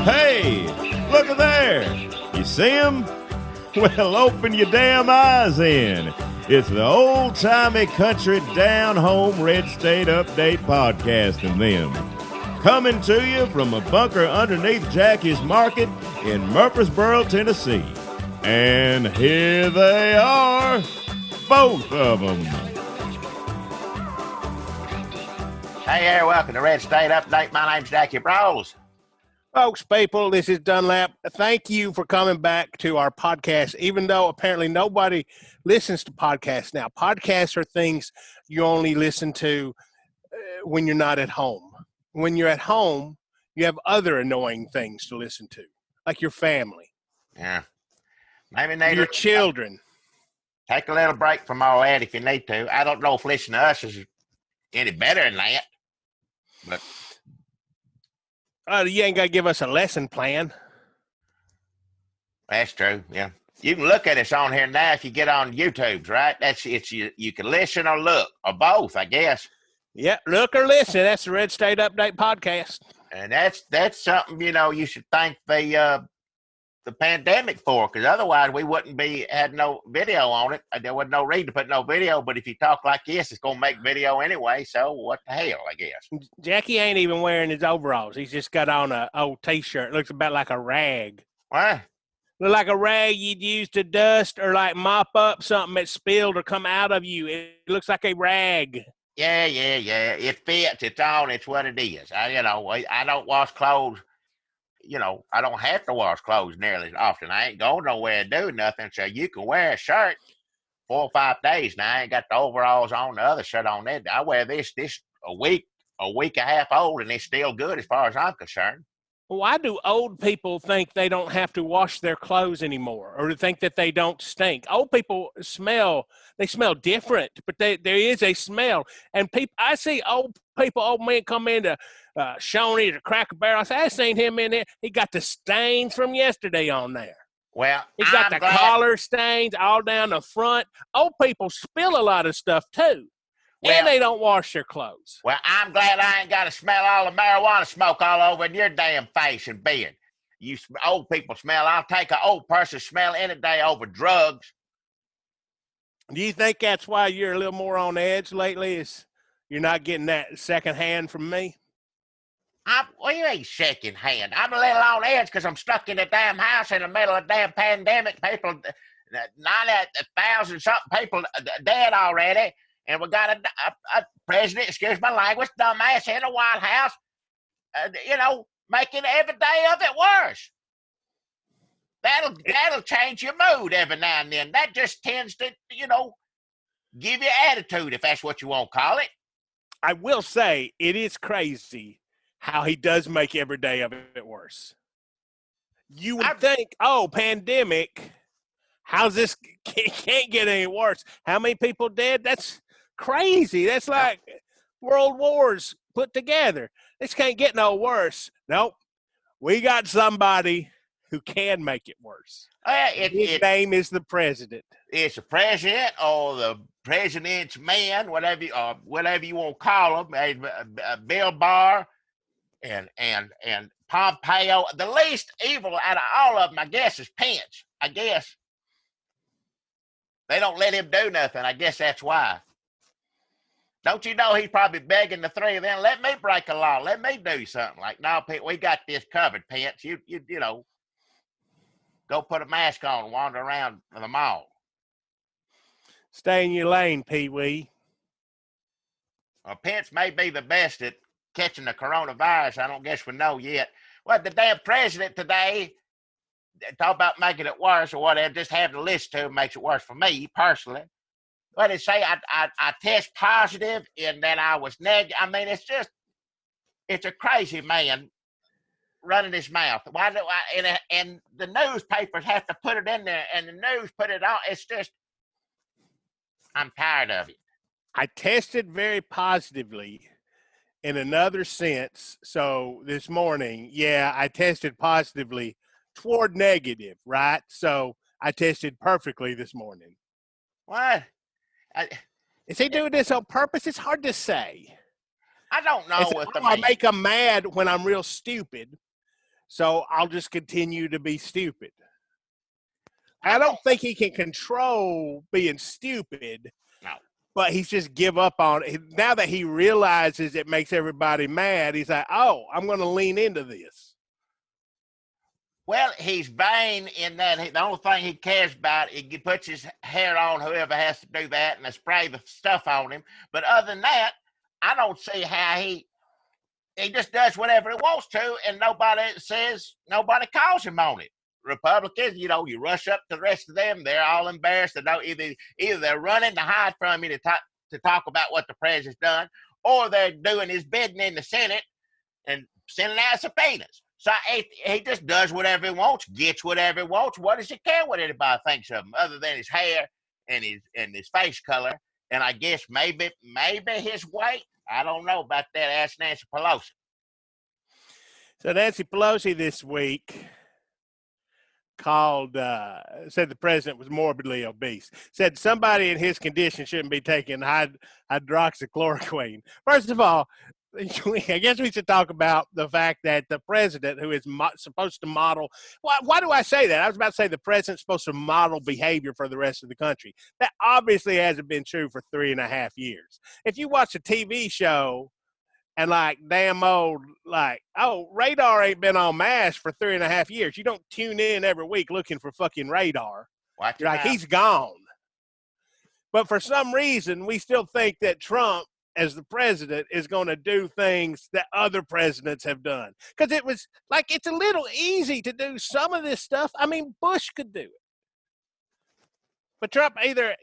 Hey, look at there. You see him? Well, open your damn eyes in. It's the old-timey country down-home red state update podcast and them. Coming to you from a bunker underneath Jackie's Market in Murfreesboro, Tennessee. And here they are, both of them. Hey there, welcome to Red State Update. My name's Jackie Brawls. Folks, people, this is Dunlap. Thank you for coming back to our podcast, even though apparently nobody listens to podcasts now. Podcasts are things you only listen to when you're not at home. When you're at home, you have other annoying things to listen to, like your family. Yeah. Maybe your children. Take a little break from all that if you need to. I don't know if listening to us is any better than that, but... You ain't got to give us a lesson plan. That's true, yeah. You can look at us on here now if you get on YouTube, right? You can listen or look, or both, I guess. Yeah, look or listen. That's the Red State Update podcast. And that's something, you should thank the pandemic for, because otherwise we wouldn't had no video on it. There wasn't no reason to put no video, but if you talk like this, it's going to make video anyway, so what the hell, I guess. Jackie ain't even wearing his overalls. He's just got on a old T-shirt. It looks about like a rag. What? Look like a rag you'd use to dust or like mop up something that spilled or come out of you. It looks like a rag. Yeah. It fits. It's on. It's what it is. I don't wash clothes. I don't have to wash clothes nearly as often. I ain't going nowhere to do nothing, so you can wear a shirt 4 or 5 days now. I ain't got the overalls on, the other shirt on there. I wear this a week and a half old, and it's still good as far as I'm concerned. Why do old people think they don't have to wash their clothes anymore, or think that they don't stink? Old people smell different, but there is a smell. And I see old men come into Shawnee to Cracker Barrel. I seen him in there. He got the stains from yesterday on there. Well, he got the collar stains all down the front. Old people spill a lot of stuff too. And they don't wash their clothes. Well, I'm glad I ain't got to smell all the marijuana smoke all over in your damn face and beard. You old people smell. I'll take an old person smell any day over drugs. Do you think that's why you're a little more on edge lately? Is you're not getting that second hand from me? You ain't second hand. I'm a little on edge because I'm stuck in the damn house in the middle of the damn pandemic. People, 90,000 something people dead already. And we got a president, excuse my language, dumbass in the White House, making every day of it worse. That'll change your mood every now and then. That just tends to, give you attitude, if that's what you want to call it. I will say it is crazy how he does make every day of it worse. You would think, pandemic, how's this? Can't get any worse. How many people dead? That's crazy. That's like world wars put together. This can't get no worse. Nope. We got somebody who can make it worse. His name is the president. It's the president or the president's man, whatever you want to call him. Bill Barr and Pompeo. The least evil out of all of them, I guess, is Pence. I guess they don't let him do nothing. I guess that's why. Don't you know he's probably begging the three of them, let me break a law, let me do something. Like, no, Pete, we got this covered, Pence. You go put a mask on and wander around the mall. Stay in your lane, Pee-wee. Well, Pence may be the best at catching the coronavirus. I don't guess we know yet. Well, the damn president today, talk about making it worse or whatever, just having to listen to him makes it worse for me personally. What did it say? I test positive and then I was negative. I mean, it's a crazy man running his mouth. Why do and the newspapers have to put it in there and the news put it on. It's just, I'm tired of it. I tested very positively in another sense. So this morning, I tested positively toward negative, right? So I tested perfectly this morning. What? Is he doing this on purpose? It's hard to say. I don't know I make them mad when I'm real stupid. so I'll just continue to be stupid. I don't think he can control being stupid. No. But he's just give up on it. Now that he realizes it makes everybody mad, he's like, oh, I'm going to lean into this. Well, he's vain in that the only thing he cares about is he puts his hair on whoever has to do that and they spray the stuff on him. But other than that, I don't see how he just does whatever he wants to, and nobody calls him on it. Republicans, you rush up to the rest of them. They're all embarrassed. They know either they're running to hide from you to talk about what the president's done, or they're doing his bidding in the Senate and sending out subpoenas. So he just does whatever he wants, gets whatever he wants. What does he care what anybody thinks of him, other than his hair and his face color, and I guess maybe his weight? I don't know about that. Ask Nancy Pelosi. So Nancy Pelosi this week said the president was morbidly obese. Said somebody in his condition shouldn't be taking hydroxychloroquine. First of all, I guess we should talk about the fact that the president, who is supposed to model – why do I say that? I was about to say the president's supposed to model behavior for the rest of the country. That obviously hasn't been true for 3.5 years. If you watch a TV show and Radar ain't been on MASH for 3.5 years. You don't tune in every week looking for fucking Radar. You're like, he's gone. But for some reason, we still think that Trump, as the president, is going to do things that other presidents have done. Because it was like, it's a little easy to do some of this stuff. I mean, Bush could do it. But Trump either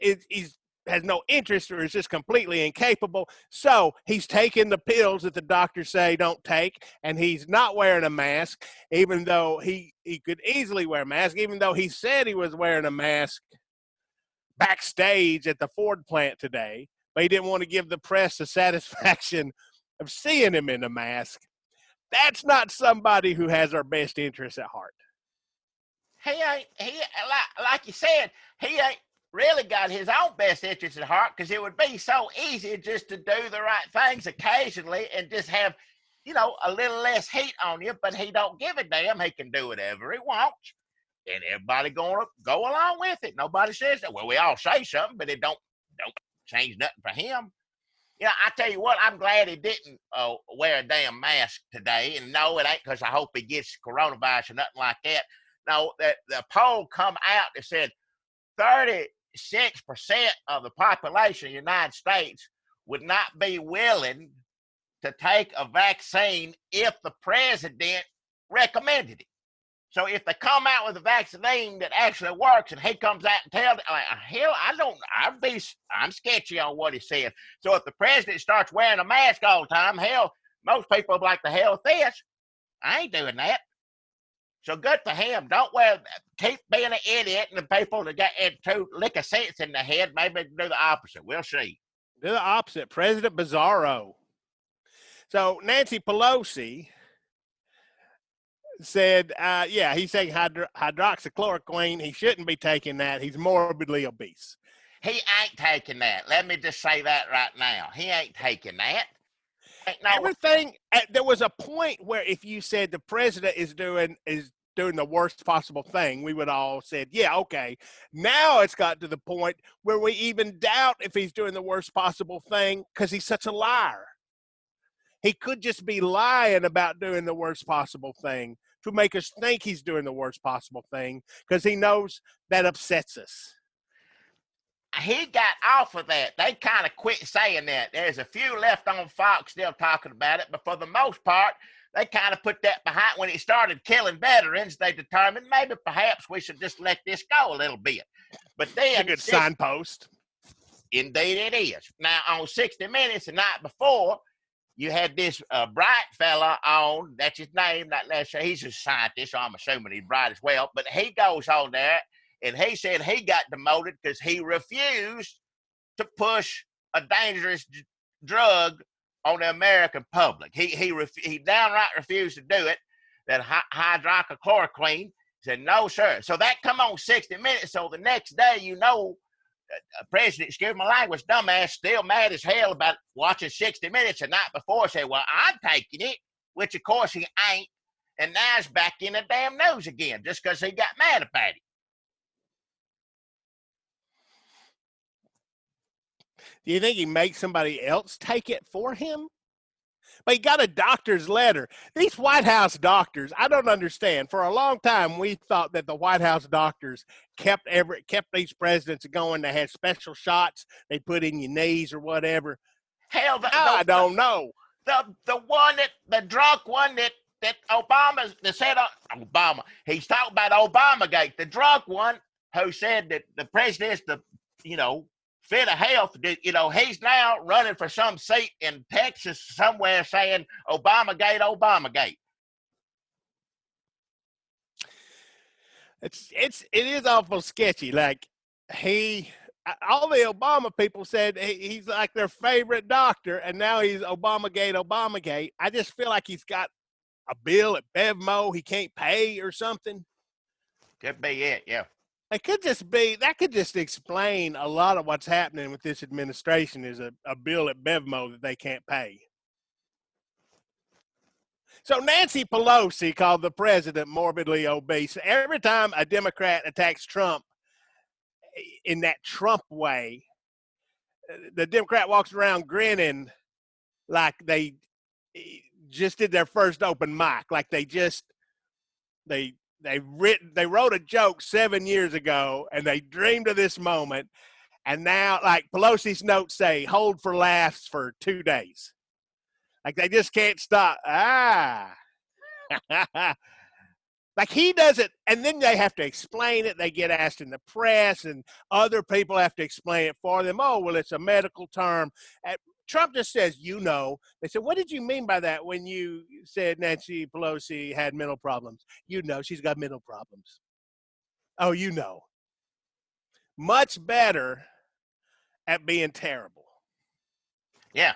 has no interest or is just completely incapable. So he's taking the pills that the doctors say don't take, and he's not wearing a mask, even though he could easily wear a mask, even though he said he was wearing a mask backstage at the Ford plant today, but he didn't want to give the press the satisfaction of seeing him in a mask. That's not somebody who has our best interests at heart. Like you said, he ain't really got his own best interests at heart, because it would be so easy just to do the right things occasionally and just have, a little less heat on you, but he don't give a damn. He can do whatever he wants, and everybody going to go along with it. Nobody says that. Well, we all say something, but it don't change nothing for him. I tell you what, I'm glad he didn't wear a damn mask today. And no, it ain't because I hope he gets coronavirus or nothing like that. No, the poll come out that said 36% of the population of the United States would not be willing to take a vaccine if the president recommended it. So if they come out with a vaccine that actually works and he comes out and tells, hell, I'm sketchy on what he said. So if the president starts wearing a mask all the time, hell, most people will be like, the hell with this. I ain't doing that. So good for him. Keep being an idiot, and the people that got into lick of sense in their head, maybe do the opposite. We'll see. Do the opposite. President Bizarro. So Nancy Pelosi said, he's taking hydroxychloroquine. He shouldn't be taking that. He's morbidly obese. He ain't taking that. Let me just say that right now. He ain't taking that. Everything. There was a point where if you said the president is doing the worst possible thing, we would all said, yeah, okay. Now it's got to the point where we even doubt if he's doing the worst possible thing because he's such a liar. He could just be lying about doing the worst possible thing to make us think he's doing the worst possible thing because he knows that upsets us. He got off of that. They kind of quit saying that. There's a few left on Fox still talking about it, but for the most part, they kind of put that behind. When he started killing veterans, they determined maybe perhaps we should just let this go a little bit. But then, it's a good signpost. Indeed it is. Now, on 60 Minutes the night before, you had this bright fella on, that's his name, not necessarily, he's a scientist, so I'm assuming he's bright as well, but he goes on there, and he said he got demoted because he refused to push a dangerous drug on the American public. He downright refused to do it, that hydroxychloroquine. Said, no, sir. So that come on 60 Minutes, so the next day, President, excuse my language, dumbass, still mad as hell about watching 60 Minutes the night before, said, well, I'm taking it, which of course he ain't. And now he's back in the damn news again just because he got mad about it. Do you think he makes somebody else take it for him? But he got a doctor's letter. These White House doctors, I don't understand. For a long time, we thought that the White House doctors kept these presidents going. They had special shots they put in your knees or whatever. Hell, I don't know. The one the drunk one that Obama that said Obama. He's talking about Obamagate. The drunk one who said that the president's fit of health. He's now running for some seat in Texas somewhere saying Obamagate. It is awful sketchy. Like all the Obama people said he's like their favorite doctor, and now he's Obamagate. I just feel like he's got a bill at Bevmo he can't pay or something. Could be it, yeah. It could just be, that could just explain a lot of what's happening with this administration is a bill at Bevmo that they can't pay. So Nancy Pelosi called the president morbidly obese. Every time a Democrat attacks Trump in that Trump way, the Democrat walks around grinning like they just did their first open mic, like they wrote a joke 7 years ago and they dreamed of this moment, and now, like Pelosi's notes say, hold for laughs for 2 days. Like they just can't stop. Like he does it, and then they have to explain it. They get asked in the press, and other people have to explain it for them. Oh, well, it's a medical term. Trump just says, They said, what did you mean by that when you said Nancy Pelosi had mental problems? She's got mental problems. Oh, Much better at being terrible. Yeah.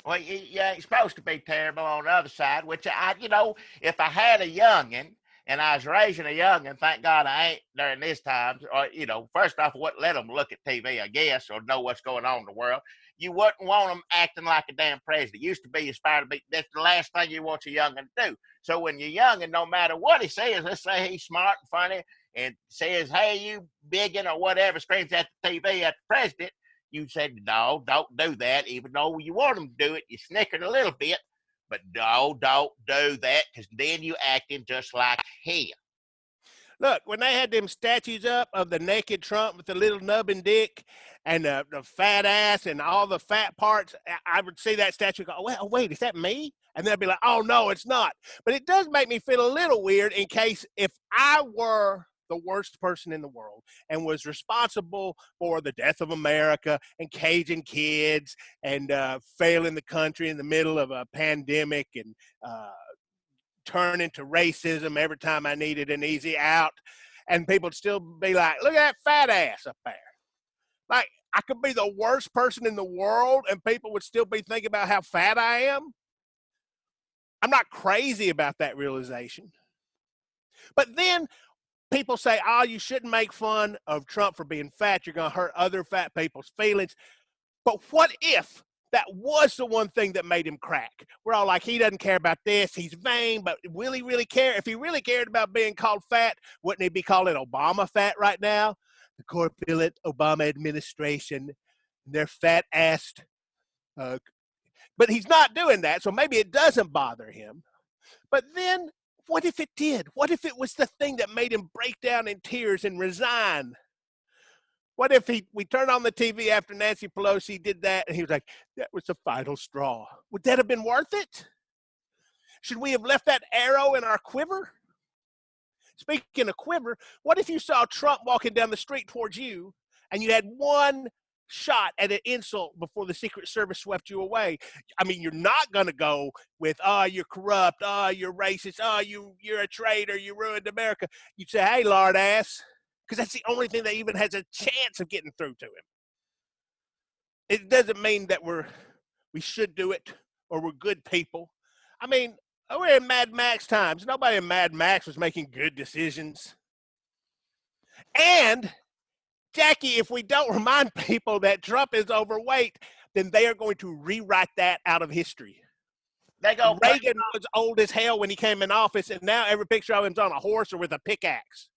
Well, he's supposed to be terrible on the other side, which if I had a youngin' and I was raising a youngin', thank God I ain't during this time, or, first off, I wouldn't let them look at TV, I guess, or know what's going on in the world. You wouldn't want them acting like a damn president. It used to be aspire to be. That's the last thing you want your youngin' to do. So when you're young, and no matter what he says, let's say he's smart and funny and says, hey, you biggin' or whatever, screams at the TV at the president, you said, no, don't do that. Even though you want him to do it, you snickered a little bit. But no, don't do that, because then you acting just like him. Look, when they had them statues up of the naked Trump with the little nubbin dick and the fat ass and all the fat parts, I would see that statue go, oh, wait, is that me? And they'd be like, oh, no, it's not. But it does make me feel a little weird in case if I were the worst person in the world and was responsible for the death of America and caging kids and failing the country in the middle of a pandemic and turning to racism every time I needed an easy out, and people would still be like, look at that fat ass up there. Like, I could be the worst person in the world and people would still be thinking about how fat I am. I'm not crazy about that realization. But then people say, oh, you shouldn't make fun of Trump for being fat. You're going to hurt other fat people's feelings. But what if that was the one thing that made him crack? We're all like, he doesn't care about this. He's vain, but will he really care? If he really cared about being called fat, wouldn't he be calling Obama fat right now? The corpulent Obama administration, they're fat-assed. But he's not doing that, so maybe it doesn't bother him. But then, what if it did? What if it was the thing that made him break down in tears and resign? What if we turned on the TV after Nancy Pelosi did that and he was like, that was the final straw? Would that have been worth it? Should we have left that arrow in our quiver? Speaking of quiver, what if you saw Trump walking down the street towards you and you had one shot at an insult before the Secret Service swept you away? I mean, you're not going to go with, oh, you're corrupt, oh, you're racist, oh, you're a traitor, you ruined America. You'd say, hey, lard ass. Because that's the only thing that even has a chance of getting through to him. It doesn't mean that we should do it or we're good people. I mean, we're in Mad Max times. Nobody in Mad Max was making good decisions. And, Jackie, if we don't remind people that Trump is overweight, then they are going to rewrite that out of history. They go Reagan was old as hell when he came in office, and now every picture of him's on a horse or with a pickaxe.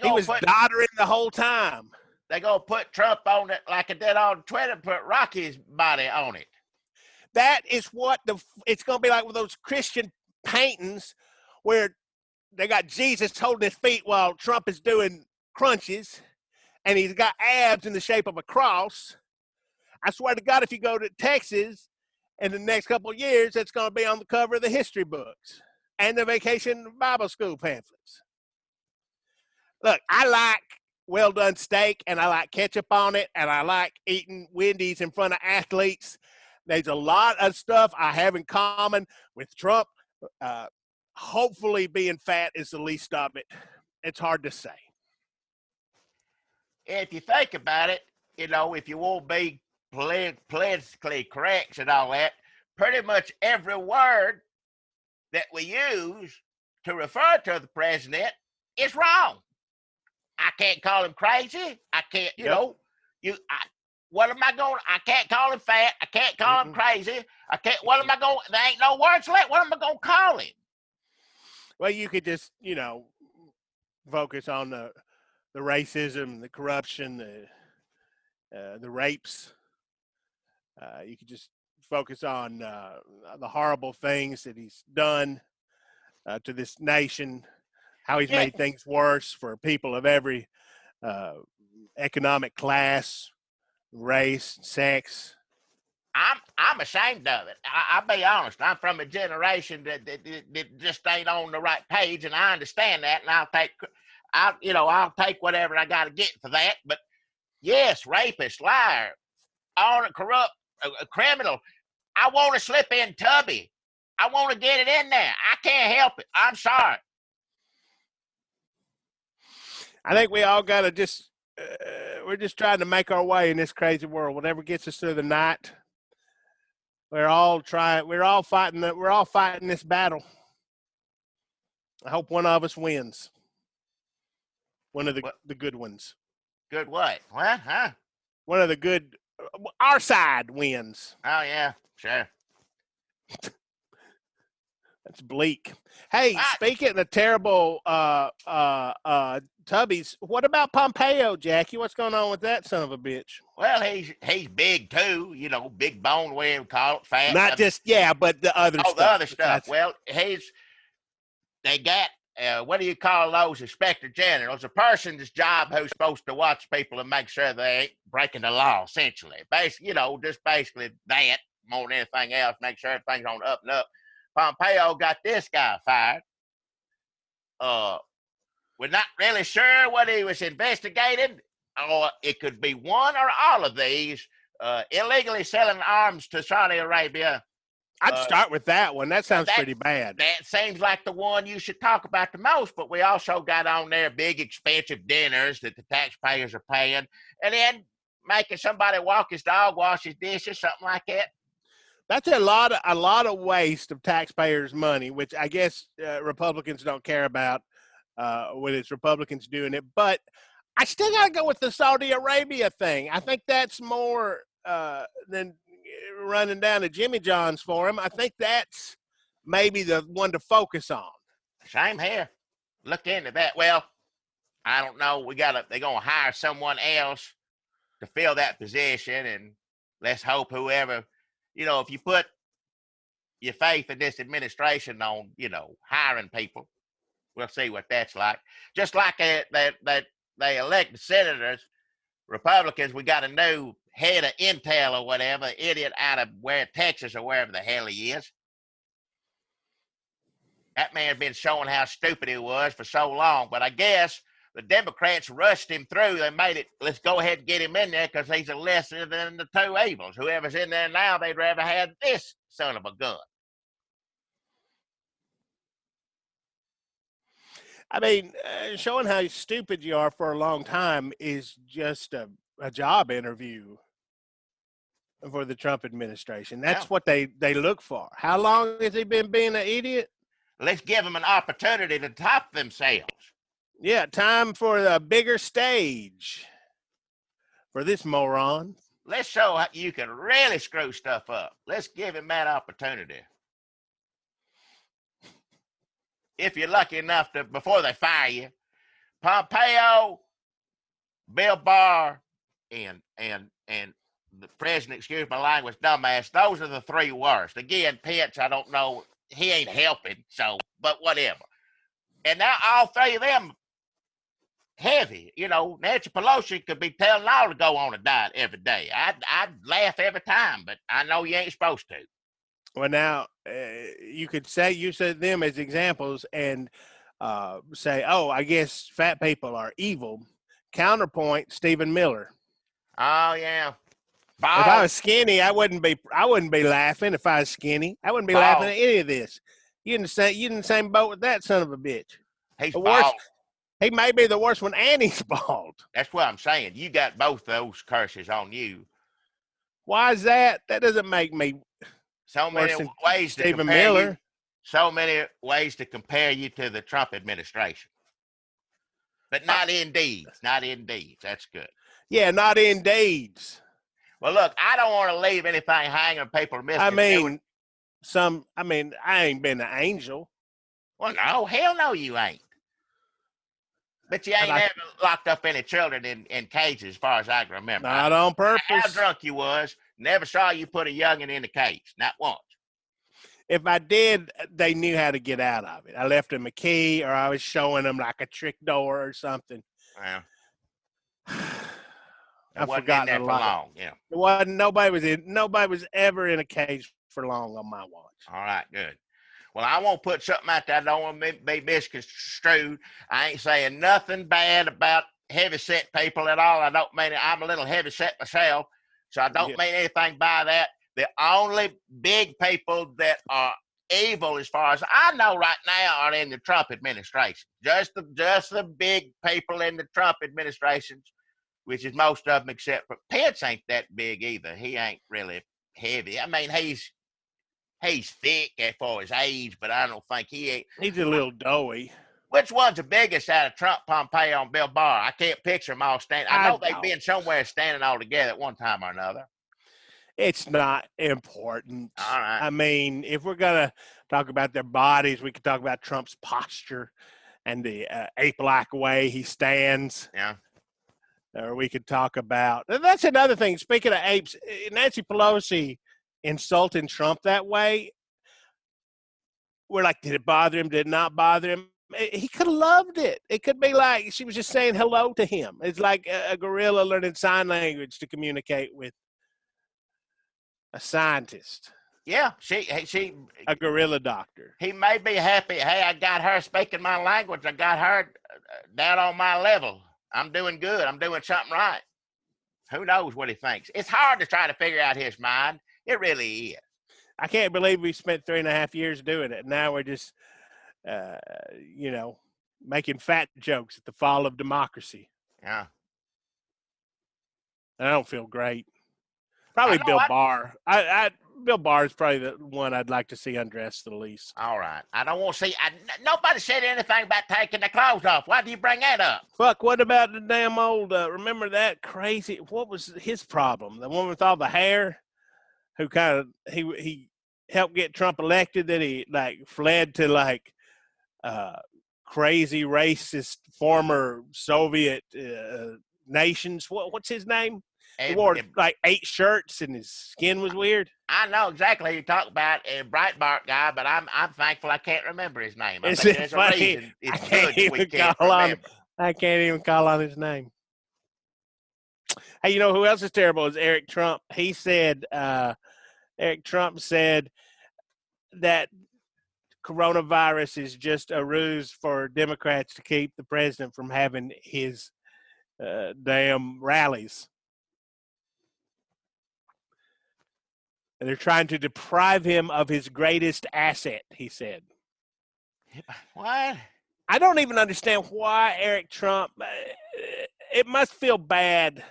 He was doddering the whole time. They go put Trump on it like it did on Twitter, put Rocky's body on it. That is what it's going to be like with those Christian paintings where they got Jesus holding his feet while Trump is doing crunches, and he's got abs in the shape of a cross. I swear to God, if you go to Texas in the next couple of years, it's going to be on the cover of the history books and the vacation Bible school pamphlets. Look, I like well-done steak, and I like ketchup on it, and I like eating Wendy's in front of athletes. There's a lot of stuff I have in common with Trump. Hopefully being fat is the least of it. It's hard to say. If you think about it, if you won't be politically correct and all that, pretty much every word that we use to refer to the president is wrong. I can't call him crazy. I can't, what am I going? I can't call him fat. I can't call him crazy. I can't. What am I going? There ain't no words left. What am I going to call him? Well, you could just, focus on the racism, the corruption, the rapes. You could just focus on the horrible things that he's done to this nation, how he's made things worse for people of every economic class, race, sex. I'm ashamed of it. I'll be honest. I'm from a generation that just ain't on the right page, and I understand that. And I'll take whatever I got to get for that. But yes, rapist, liar, all corrupt, criminal. I want to slip in Tubby. I want to get it in there. I can't help it. I'm sorry. I think we all got to we're just trying to make our way in this crazy world. Whatever gets us through the night, we're all fighting this battle. I hope one of us wins. One of the good ones. Good what? What? Huh? One of the good, our side wins. Oh, yeah, sure. That's bleak. Hey, speaking of terrible Tubbies, what about Pompeo, Jackie? What's going on with that son of a bitch? Well, he's big too, big bone, whatever you call it, fat. Not just, but the other stuff. Oh, the other stuff. Well, they got, what do you call those inspector generals? A person's job who's supposed to watch people and make sure they ain't breaking the law, essentially. Basically, just basically that more than anything else, make sure everything's on the up and up. Pompeo got this guy fired. We're not really sure what he was investigating, or it could be one or all of these. Illegally selling arms to Saudi Arabia. I'd start with that one. That sounds pretty bad. That seems like the one you should talk about the most, but we also got on there big, expensive dinners that the taxpayers are paying, and then making somebody walk his dog, wash his dishes, something like that. That's a lot of waste of taxpayers' money, which I guess Republicans don't care about when it's Republicans doing it. But I still got to go with the Saudi Arabia thing. I think that's more than running down to Jimmy John's for him. I think that's maybe the one to focus on. Same here. Look into that. Well, I don't know. They're going to hire someone else to fill that position, and let's hope whoever, if you put your faith in this administration on, hiring people, we'll see what that's like. Just like that they elect the senators, Republicans, we got a new head of Intel or whatever, idiot out of Texas or wherever the hell he is. That man's been showing how stupid he was for so long, but I guess the Democrats rushed him through. They made it, let's go ahead and get him in there because he's a lesser than the two evils. Whoever's in there now, they'd rather have this son of a gun. I mean, showing how stupid you are for a long time is just a job interview for the Trump administration. That's what they look for. How long has he been being an idiot? Let's give them an opportunity to top themselves. Yeah, time for a bigger stage for this moron. let's show how you can really screw stuff up. Let's give him that opportunity. If you're lucky enough to, before they fire you, Pompeo, Bill Barr, and the president, excuse my language, dumbass, those are the three worst. Again, Pence, I don't know, he ain't helping, so, but whatever. And now all three of them heavy. You know, Nancy Pelosi could be telling all to go on a diet every day. I'd laugh every time, but I know you ain't supposed to. Well, now you could say you said them as examples and say, "Oh, I guess fat people are evil." Counterpoint: Stephen Miller. Oh yeah. If I was skinny, I wouldn't be laughing. If I was skinny, I wouldn't be laughing at any of this. You in the same boat with that son of a bitch. He's the bald. worst. He may be the worst one, and he's bald. That's what I'm saying. You got both those curses on you. Why is that? That doesn't make me so many ways to Stephen compare Miller. You. So many ways to compare you to the Trump administration. But not in deeds. Not in deeds. That's good. Yeah, not in deeds. Well, look, I don't want to leave anything hanging. People misconstrued. I ain't been an angel. Well, no, hell no, you ain't. But you ain't ever locked up any children in cages, as far as I can remember. Not on purpose. How drunk you was. Never saw you put a youngin' in a cage. Not once. If I did, they knew how to get out of it. I left them a key, or I was showing them like a trick door or something. Well, I forgot there for long. Yeah. It wasn't. Nobody was ever in a cage for long on my watch. All right, good. Well, I won't put something out there. I don't want to be misconstrued. I ain't saying nothing bad about heavy-set people at all. I don't mean it. I'm a little heavy-set myself, so I don't mean anything by that. The only big people that are evil, as far as I know right now, are in the Trump administration. Just the big people in the Trump administration, which is most of them, except for Pence ain't that big either. He ain't really heavy. I mean, he's thick as far as age, but I don't think he ain't. He's a little doughy. Which one's the biggest out of Trump, Pompeo, and Bill Barr? I can't picture them all standing. I know they've been somewhere standing all together at one time or another. It's not important. All right. I mean, if we're going to talk about their bodies, we could talk about Trump's posture and the ape-like way he stands. Yeah. Or we could talk about – that's another thing. Speaking of apes, Nancy Pelosi – insulting Trump that way, we're like, did it bother him? Did it not bother him? He could have loved it. It could be like she was just saying hello to him. It's like a gorilla learning sign language to communicate with a scientist. Yeah, she a gorilla doctor. He may be happy. Hey, I got her speaking my language. I got her down on my level. I'm doing good. I'm doing something right. Who knows what he thinks? It's hard to try to figure out his mind. It really is. I can't believe we spent 3.5 years doing it. Now we're just, making fat jokes at the fall of democracy. Yeah. I don't feel great. Probably Bill Barr. Bill Barr is probably the one I'd like to see undressed the least. All right. I don't want to see. Nobody said anything about taking the clothes off. Why do you bring that up? Fuck, what about the damn old, remember that crazy, what was his problem? The one with all the hair? Who kind of he helped get Trump elected, that he fled to crazy racist former Soviet nations. What's his name? He wore 8 shirts and his skin was weird. I know exactly who you talk about, a Breitbart guy, but I'm thankful I can't remember his name. I think there's a reason it's good we can't remember. I can't even call on his name. Hey, you know who else is terrible is Eric Trump. He said, Eric Trump said that coronavirus is just a ruse for Democrats to keep the president from having his damn rallies. And they're trying to deprive him of his greatest asset, he said. What? I don't even understand why Eric Trump it must feel bad.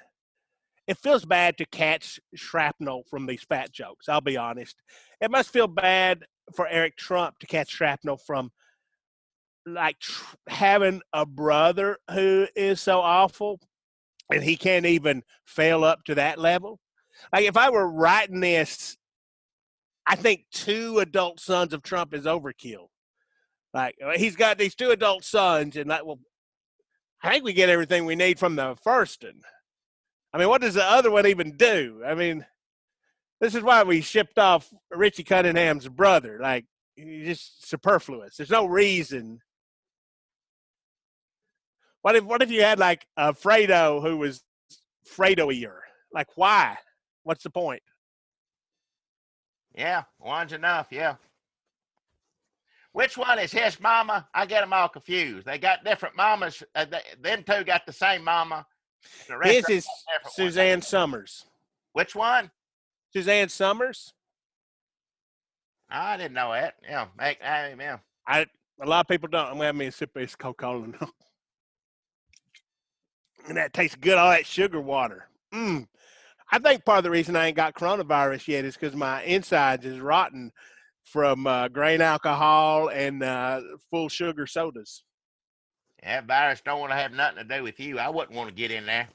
It feels bad to catch shrapnel from these fat jokes, I'll be honest. It must feel bad for Eric Trump to catch shrapnel from having a brother who is so awful and he can't even fail up to that level. Like, if I were writing this, I think 2 adult sons of Trump is overkill. Like, he's got these 2 adult sons, and like, well, I think we get everything we need from the first one. I mean, what does the other one even do? I mean, this is why we shipped off Richie Cunningham's brother. Like, he's just superfluous. There's no reason. What if you had like a Fredo who was Fredo-ier? Like, why? What's the point? Yeah, one's enough. Yeah. Which one is his mama? I get them all confused. They got different mamas. Them 2 got the same mama. The rest His is Suzanne Summers. Which one? Suzanne Summers? I didn't know that. Yeah. Yeah. A lot of people don't. I'm going to have me a sip of this Coca-Cola now. And that tastes good, all that sugar water. I think part of the reason I ain't got coronavirus yet is because my insides is rotten from grain alcohol and full sugar sodas. That virus don't want to have nothing to do with you. I wouldn't want to get in there.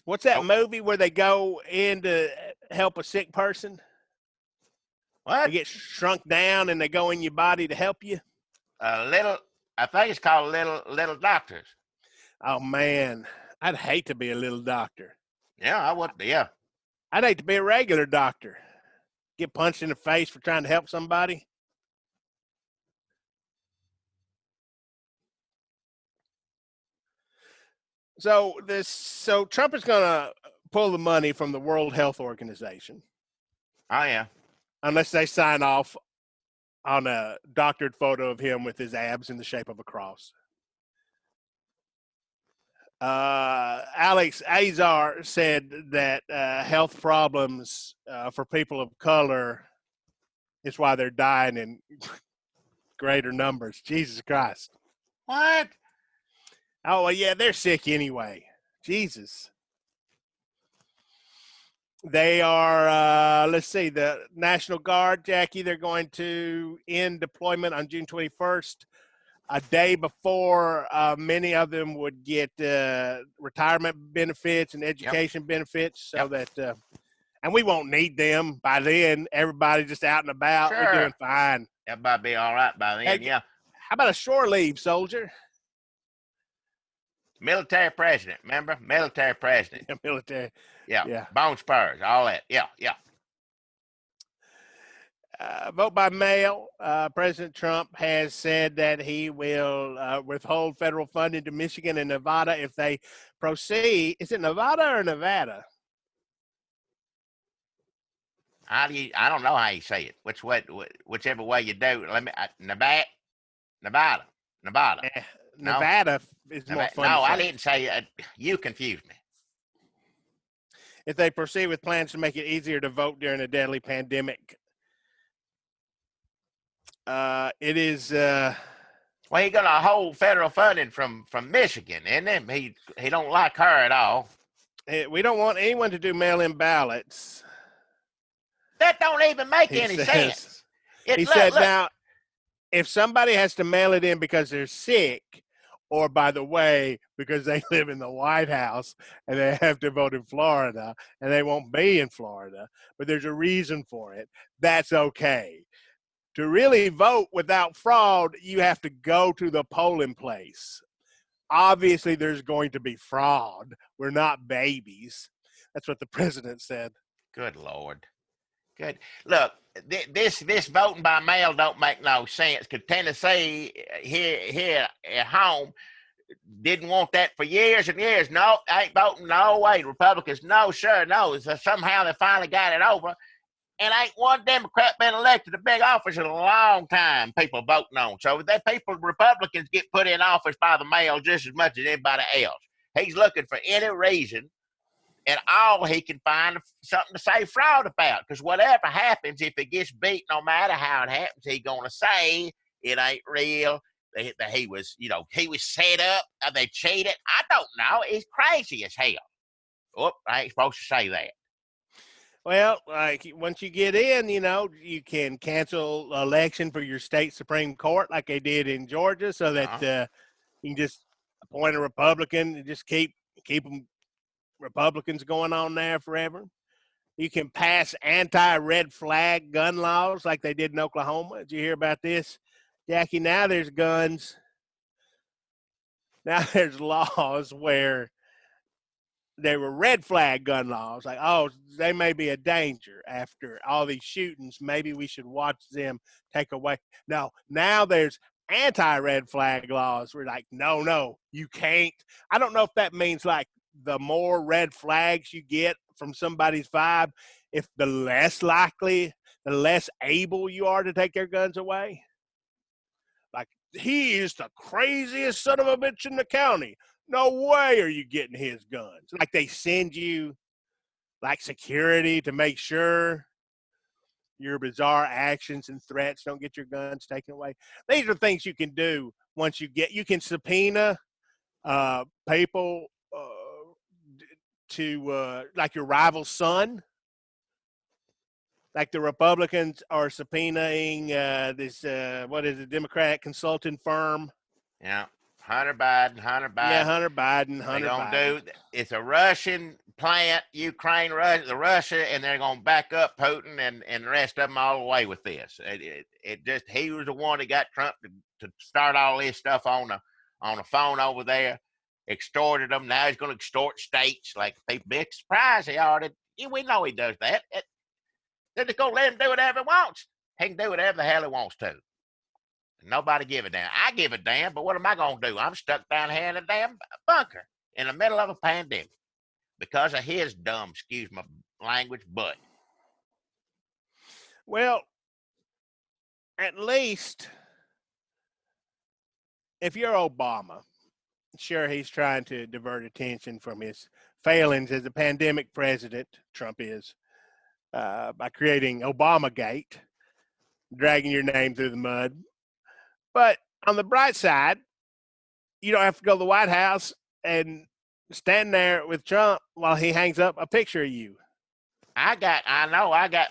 What's that movie where they go in to help a sick person? What? They get shrunk down and they go in your body to help you? I think it's called Little Doctors. Oh, man. I'd hate to be a little doctor. Yeah, I would. Yeah. I'd hate to be a regular doctor. Get punched in the face for trying to help somebody. So Trump is going to pull the money from the World Health Organization. Oh, yeah. Unless they sign off on a doctored photo of him with his abs in the shape of a cross. Alex Azar said that health problems for people of color is why they're dying in greater numbers. Jesus Christ. What? Oh, well, yeah, they're sick anyway. Jesus. They are, let's see, the National Guard, Jackie, they're going to end deployment on June 21st. A day before, many of them would get retirement benefits and education benefits, so that, and we won't need them by then. Everybody just out and about. Sure. We're doing fine. Everybody be all right by then. Hey, yeah. How about a shore leave, soldier? Military president, remember? Military president. Yeah, military. Yeah. Bone spurs, all that. Yeah. Vote by mail. President Trump has said that he will withhold federal funding to Michigan and Nevada if they proceed. Is it Nevada or Nevada? I don't know how you say it. Whichever way you do. Nevada. Nevada is more fun. No, I didn't say it. You confused me. If they proceed with plans to make it easier to vote during a deadly pandemic. It is. Well, he's gonna hold federal funding from Michigan, isn't he? He don't like her at all. We don't want anyone to do mail-in ballots. That don't even make any sense. He said, now, if somebody has to mail it in because they're sick, or by the way, because they live in the White House and they have to vote in Florida and they won't be in Florida, but there's a reason for it, that's okay. To really vote without fraud, you have to go to the polling place. Obviously, there's going to be fraud. We're not babies. That's what the president said. Good Lord. Good. Look, this voting by mail don't make no sense. Because Tennessee here at home didn't want that for years and years. No, ain't voting. No way. Republicans, no, sure, no. So somehow they finally got it over. And ain't one Democrat been elected to big office in a long time, people voting on. So Republicans get put in office by the mail just as much as anybody else. He's looking for any reason and all he can find something to say fraud about. Because whatever happens, if it gets beat, no matter how it happens, he's going to say it ain't real. That he was set up. They cheated. I don't know. He's crazy as hell. Oh, I ain't supposed to say that. Well, like once you get in, you can cancel election for your state Supreme Court like they did in Georgia, so that you can just appoint a Republican and just keep them Republicans going on there forever. You can pass anti-red flag gun laws like they did in Oklahoma. Did you hear about this, Jackie? Now there's guns. Now there's laws where there were red flag gun laws. Like, oh, they may be a danger after all these shootings. Maybe we should watch them take away. No, now there's anti-red flag laws. We're like, no, you can't. I don't know if that means like the more red flags you get from somebody's vibe, if the less likely, the less able you are to take their guns away. Like, he is the craziest son of a bitch in the county. No way are you getting his guns. Like, they send you like security to make sure your bizarre actions and threats don't get your guns taken away. These are things you can do once you can subpoena people to like your rival's son. Like the Republicans are subpoenaing this, what is it, Democratic consulting firm? Yeah, Hunter Biden. Yeah, Hunter Biden. They're going to do, it's a Russian plant, Ukraine, Russia, and they're going to back up Putin and the rest of them all the way with this. He was the one that got Trump to start all this stuff on a phone over there, extorted them. Now he's going to extort states. Like, people big surprise he already, we know he does that. They're just going to let him do whatever he wants. He can do whatever the hell he wants to. Nobody give a damn. I give a damn, but what am I going to do? I'm stuck down here in a damn bunker in the middle of a pandemic because of his dumb, excuse my language, butt. Well, at least if you're Obama, sure, he's trying to divert attention from his failings as a pandemic president, Trump is, by creating Obamagate, dragging your name through the mud. But on the bright side, you don't have to go to the White House and stand there with Trump while he hangs up a picture of you. I got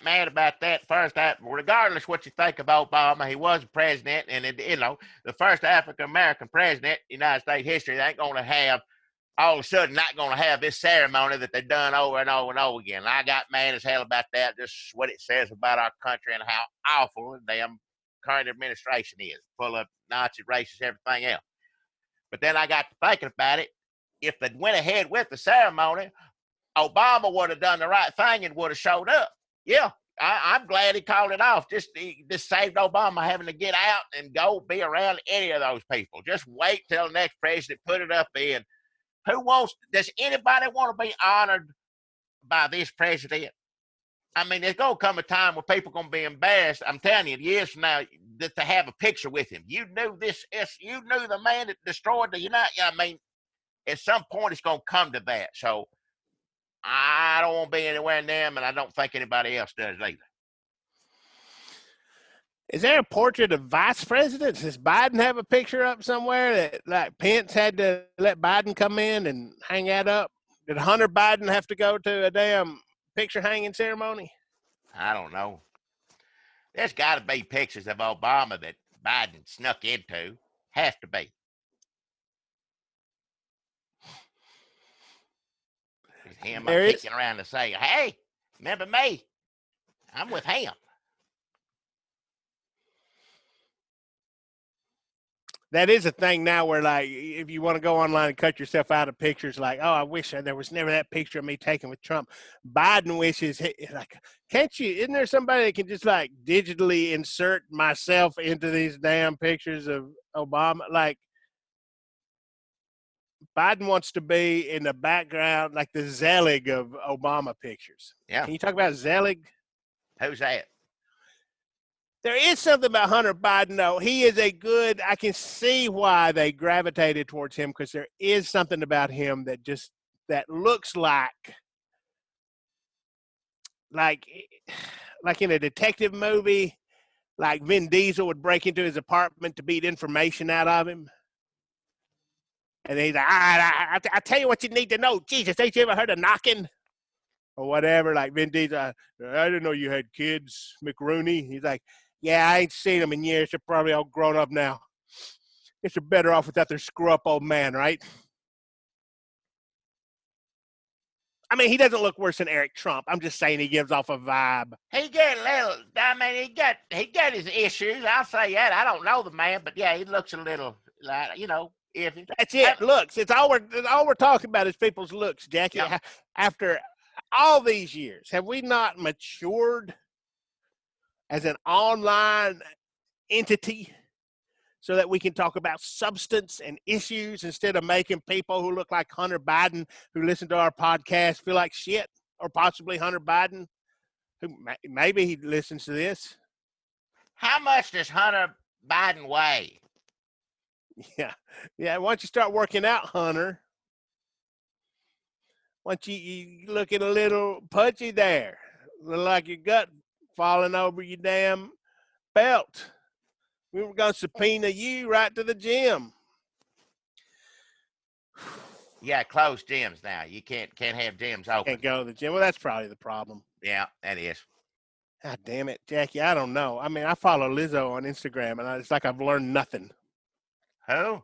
mad about that first. Regardless what you think of Obama, he was a president, and the first African American president in United States history. They ain't going to have all of a sudden not going to have this ceremony that they've done over and over and over again. And I got mad as hell about that. Just what it says about our country and how awful the damn current administration is, full of Nazi, racist, everything else. But then I got to thinking about it. If they went ahead with the ceremony, Obama would have done the right thing and would have showed up. Yeah, I'm glad he called it off. Just saved Obama having to get out and go be around any of those people. Just wait till the next president put it up in. Does anybody want to be honored by this president? I mean, there's going to come a time where people are going to be embarrassed. I'm telling you, years from now, to have a picture with him. You knew you knew the man that destroyed the United. I mean, at some point, it's going to come to that. So I don't want to be anywhere near him, and I don't think anybody else does either. Is there a portrait of vice presidents? Does Biden have a picture up somewhere that like Pence had to let Biden come in and hang that up? Did Hunter Biden have to go to a damn picture hanging ceremony? I don't know. There's got to be pictures of Obama that Biden snuck into. Have to be. It's him kicking around to say, hey, remember me? I'm with him. That is a thing now where, like, if you want to go online and cut yourself out of pictures, like, oh, I wish there was never that picture of me taken with Trump. Biden wishes, like, can't you, isn't there somebody that can just, like, digitally insert myself into these damn pictures of Obama? Like, Biden wants to be in the background, like the Zelig of Obama pictures. Yeah. Can you talk about Zelig? Who's that? There is something about Hunter Biden, though. He is I can see why they gravitated towards him, because there is something about him that looks like in a detective movie, like Vin Diesel would break into his apartment to beat information out of him. And he's like, I tell you what you need to know. Jesus, ain't you ever heard of knocking? Or whatever, like Vin Diesel, I didn't know you had kids, McRooney. He's like, yeah, I ain't seen them in years. They're probably all grown up now. Guess they're better off without their screw-up old man, right? I mean, he doesn't look worse than Eric Trump. I'm just saying he gives off a vibe. He got a little. I mean, he got his issues. I'll say that. I don't know the man, but yeah, he looks a little like iffy. That's it. Looks. It's all we're talking about is people's looks, Jackie. Yeah. After all these years, have we not matured as an online entity so that we can talk about substance and issues instead of making people who look like Hunter Biden who listen to our podcast feel like shit, or possibly Hunter Biden, who maybe he listens to this? How much does Hunter Biden weigh? Yeah. Why don't you start working out, Hunter? Why don't you looking a little pudgy there? Look like your gut falling over your damn belt. We were going to subpoena you right to the gym. Yeah, closed gyms now. You can't have gyms open. Can't go to the gym. Well, that's probably the problem. Yeah, that is. God damn it, Jackie. I don't know. I mean, I follow Lizzo on Instagram, and it's like I've learned nothing. Who?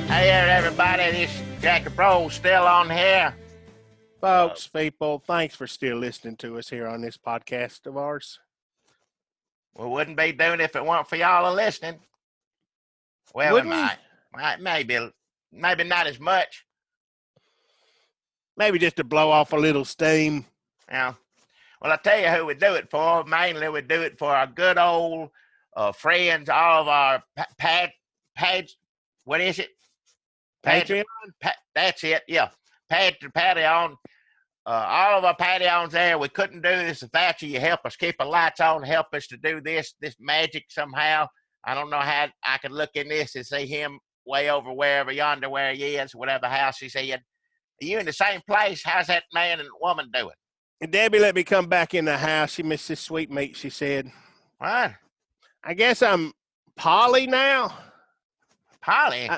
Hey there, everybody. This Jackie Bro still on here. Folks, people, thanks for still listening to us here on this podcast of ours. We wouldn't be doing it if it weren't for y'all listening. Well, Wouldn't we might. Maybe not as much. Maybe just to blow off a little steam. Yeah. Well, I tell you who we do it for. Mainly we do it for our good old friends, all of our what is it? Patreon? That's it, yeah. Patreon. All of our Patreons there. We couldn't do this without you. You help us keep the lights on, help us to do this magic somehow. I don't know how I could look in this and see him way over wherever yonder where he is, whatever house he's in. Are you in the same place? How's that man and woman doing? And Debbie let me come back in the house. She missed this sweet meat, she said. What? I guess I'm Polly now. Polly?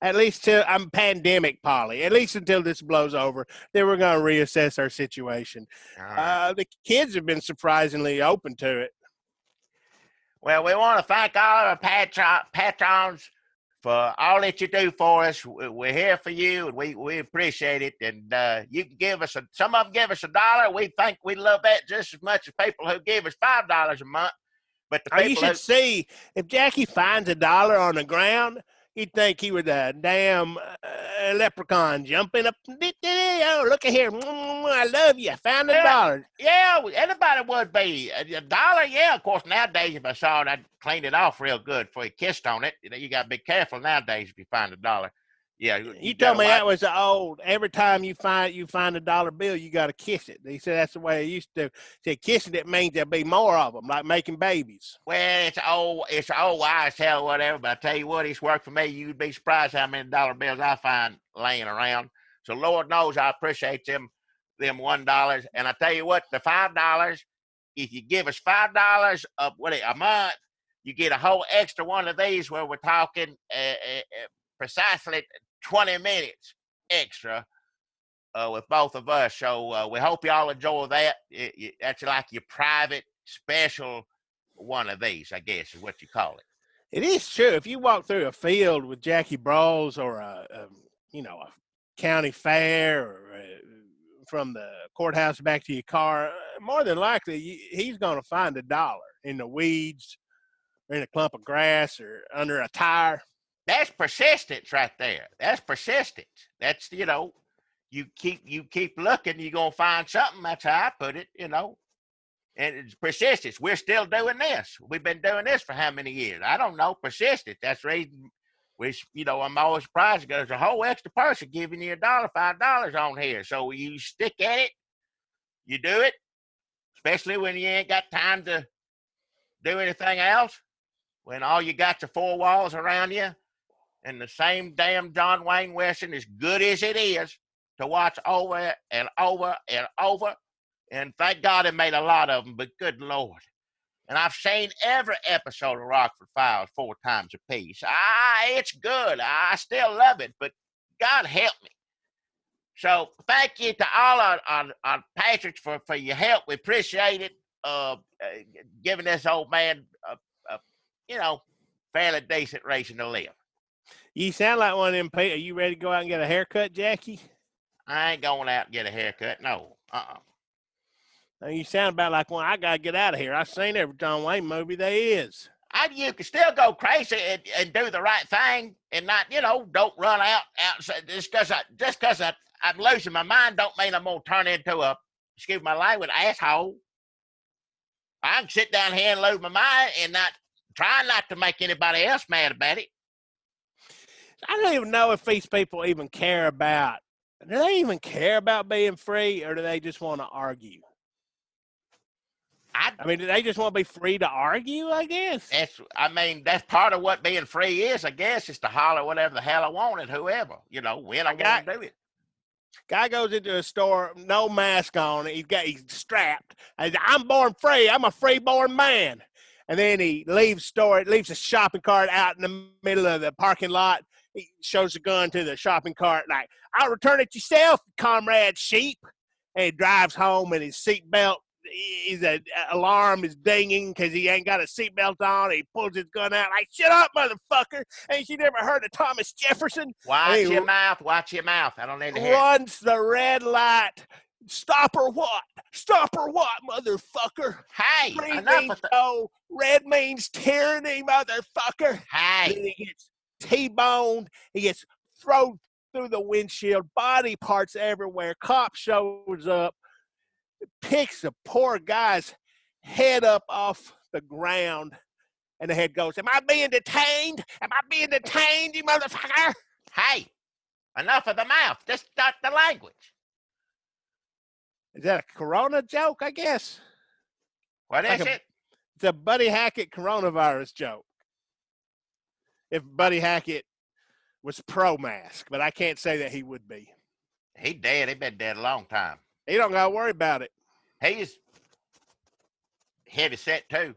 At least till I'm pandemic Polly. At least until this blows over. Then we're going to reassess our situation. The kids have been surprisingly open to it. Well, we want to thank all of our patrons for all that you do for us. We're here for you, and we appreciate it. And you can give us some of them give us $1. We think we love that just as much as people who give us $5 a month. But the people you should see, if Jackie finds $1 on the ground, he'd think he was a damn leprechaun jumping up. Oh, look at here. I love you. I found $1. Yeah, anybody would be. $1, yeah. Of course, nowadays, if I saw it, I'd clean it off real good before you kissed on it. You got to be careful nowadays if you find $1. Yeah. You told me that was old. Every time you find $1 bill, you got to kiss it. He said that's the way it used to. He said kissing it means there'll be more of them, like making babies. Well, it's old wise tale, whatever. But I tell you what, it's worked for me. You'd be surprised how many dollar bills I find laying around. So Lord knows I appreciate them $1. And I tell you what, the $5, if you give us $5 a month, you get a whole extra one of these where we're talking precisely 20 minutes extra with both of us. So we hope y'all enjoy that. That's like your private special one of these, I guess is what you call it. It is true. If you walk through a field with Jackie Brawls or a county fair or from the courthouse back to your car, more than likely he's going to find $1 in the weeds or in a clump of grass or under a tire. That's persistence right there. That's persistence. That's, you keep looking, you're going to find something. That's how I put it, And it's persistence. We're still doing this. We've been doing this for how many years? I don't know. Persistence. That's the reason I'm always surprised because there's a whole extra person giving you $5 on here. So you stick at it. You do it, especially when you ain't got time to do anything else. When all you got's are four walls around you. And the same damn John Wayne Western, as good as it is, to watch over and over and over. And thank God it made a lot of them, but good Lord. And I've seen every episode of Rockford Files 4 times a piece. It's good. I still love it, but God help me. So thank you to all our patrons for your help. We appreciate it. Giving this old man a fairly decent reason to live. You sound like one of them people. Are you ready to go out and get a haircut, Jackie? I ain't going out and get a haircut. No. Now, you sound about like one. I got to get out of here. I've seen every John Wayne movie there is. You can still go crazy and do the right thing and not, don't run out just because I'm losing my mind don't mean I'm going to turn into excuse my language, asshole. I can sit down here and lose my mind and try not to make anybody else mad about it. I don't even know if these people even care about, do they even care about being free, or do they just want to argue? I mean, do they just want to be free to argue, I guess? That's part of what being free is, I guess, is to holler whatever the hell I want at whoever, when I want to do it. Guy goes into a store, no mask on. He's strapped. I'm born free. I'm a free-born man. And then he leaves a shopping cart out in the middle of the parking lot. He shows the gun to the shopping cart, like, I'll return it yourself, comrade sheep. And he drives home, and his seatbelt, his alarm is dinging because he ain't got a seatbelt on. He pulls his gun out, like, shut up, motherfucker. Ain't you never heard of Thomas Jefferson? Watch your mouth. I don't need to hear it. Runs the red light. Stop or what? Stop or what, motherfucker? Hey, green means no, red means tyranny, motherfucker. Hey. Then he gets T-boned. He gets thrown through the windshield, body parts everywhere. Cop shows up, picks the poor guy's head up off the ground, and the head goes, am I being detained? Am I being detained, you motherfucker? Hey, enough of the mouth. Just start the language. Is that a Corona joke, I guess? What is it? It's a Buddy Hackett coronavirus joke. If Buddy Hackett was pro-mask, but I can't say that he would be. He dead. He been dead a long time. He don't got to worry about it. He's heavy set too.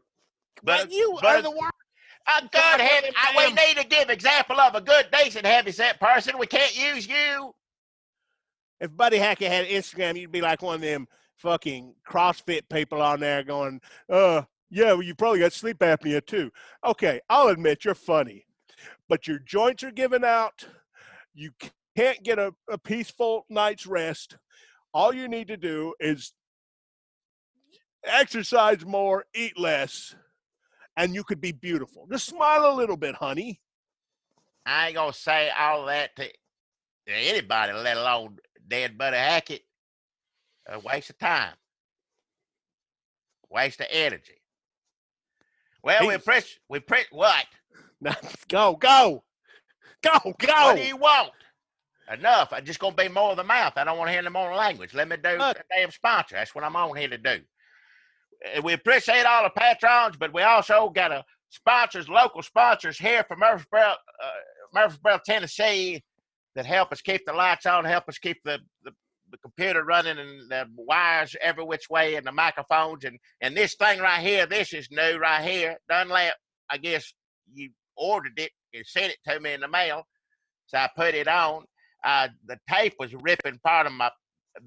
But you are the one. A good heavy. We need to give example of a good, decent, heavy set person. We can't use you. If Buddy Hackett had Instagram, you'd be like one of them fucking CrossFit people on there going, yeah, well, you probably got sleep apnea too. Okay, I'll admit you're funny, but your joints are giving out. You can't get a peaceful night's rest. All you need to do is exercise more, eat less, and you could be beautiful. Just smile a little bit, honey. I ain't gonna say all that to anybody, let alone dead Buddy Hackett. A waste of time. Waste of energy. Well, we what? Go. What do you want? Enough. I'm just going to be more of the mouth. I don't want to hear any more language. Let me do a damn sponsor. That's what I'm on here to do. We appreciate all the patrons, but we also got local sponsors here from Murfreesboro, Tennessee, that help us keep the lights on, help us keep the computer running and the wires every which way and the microphones. And this thing right here, this is new right here. Dunlap, I guess you ordered it and sent it to me in the mail. So I put it on. The tape was ripping part of my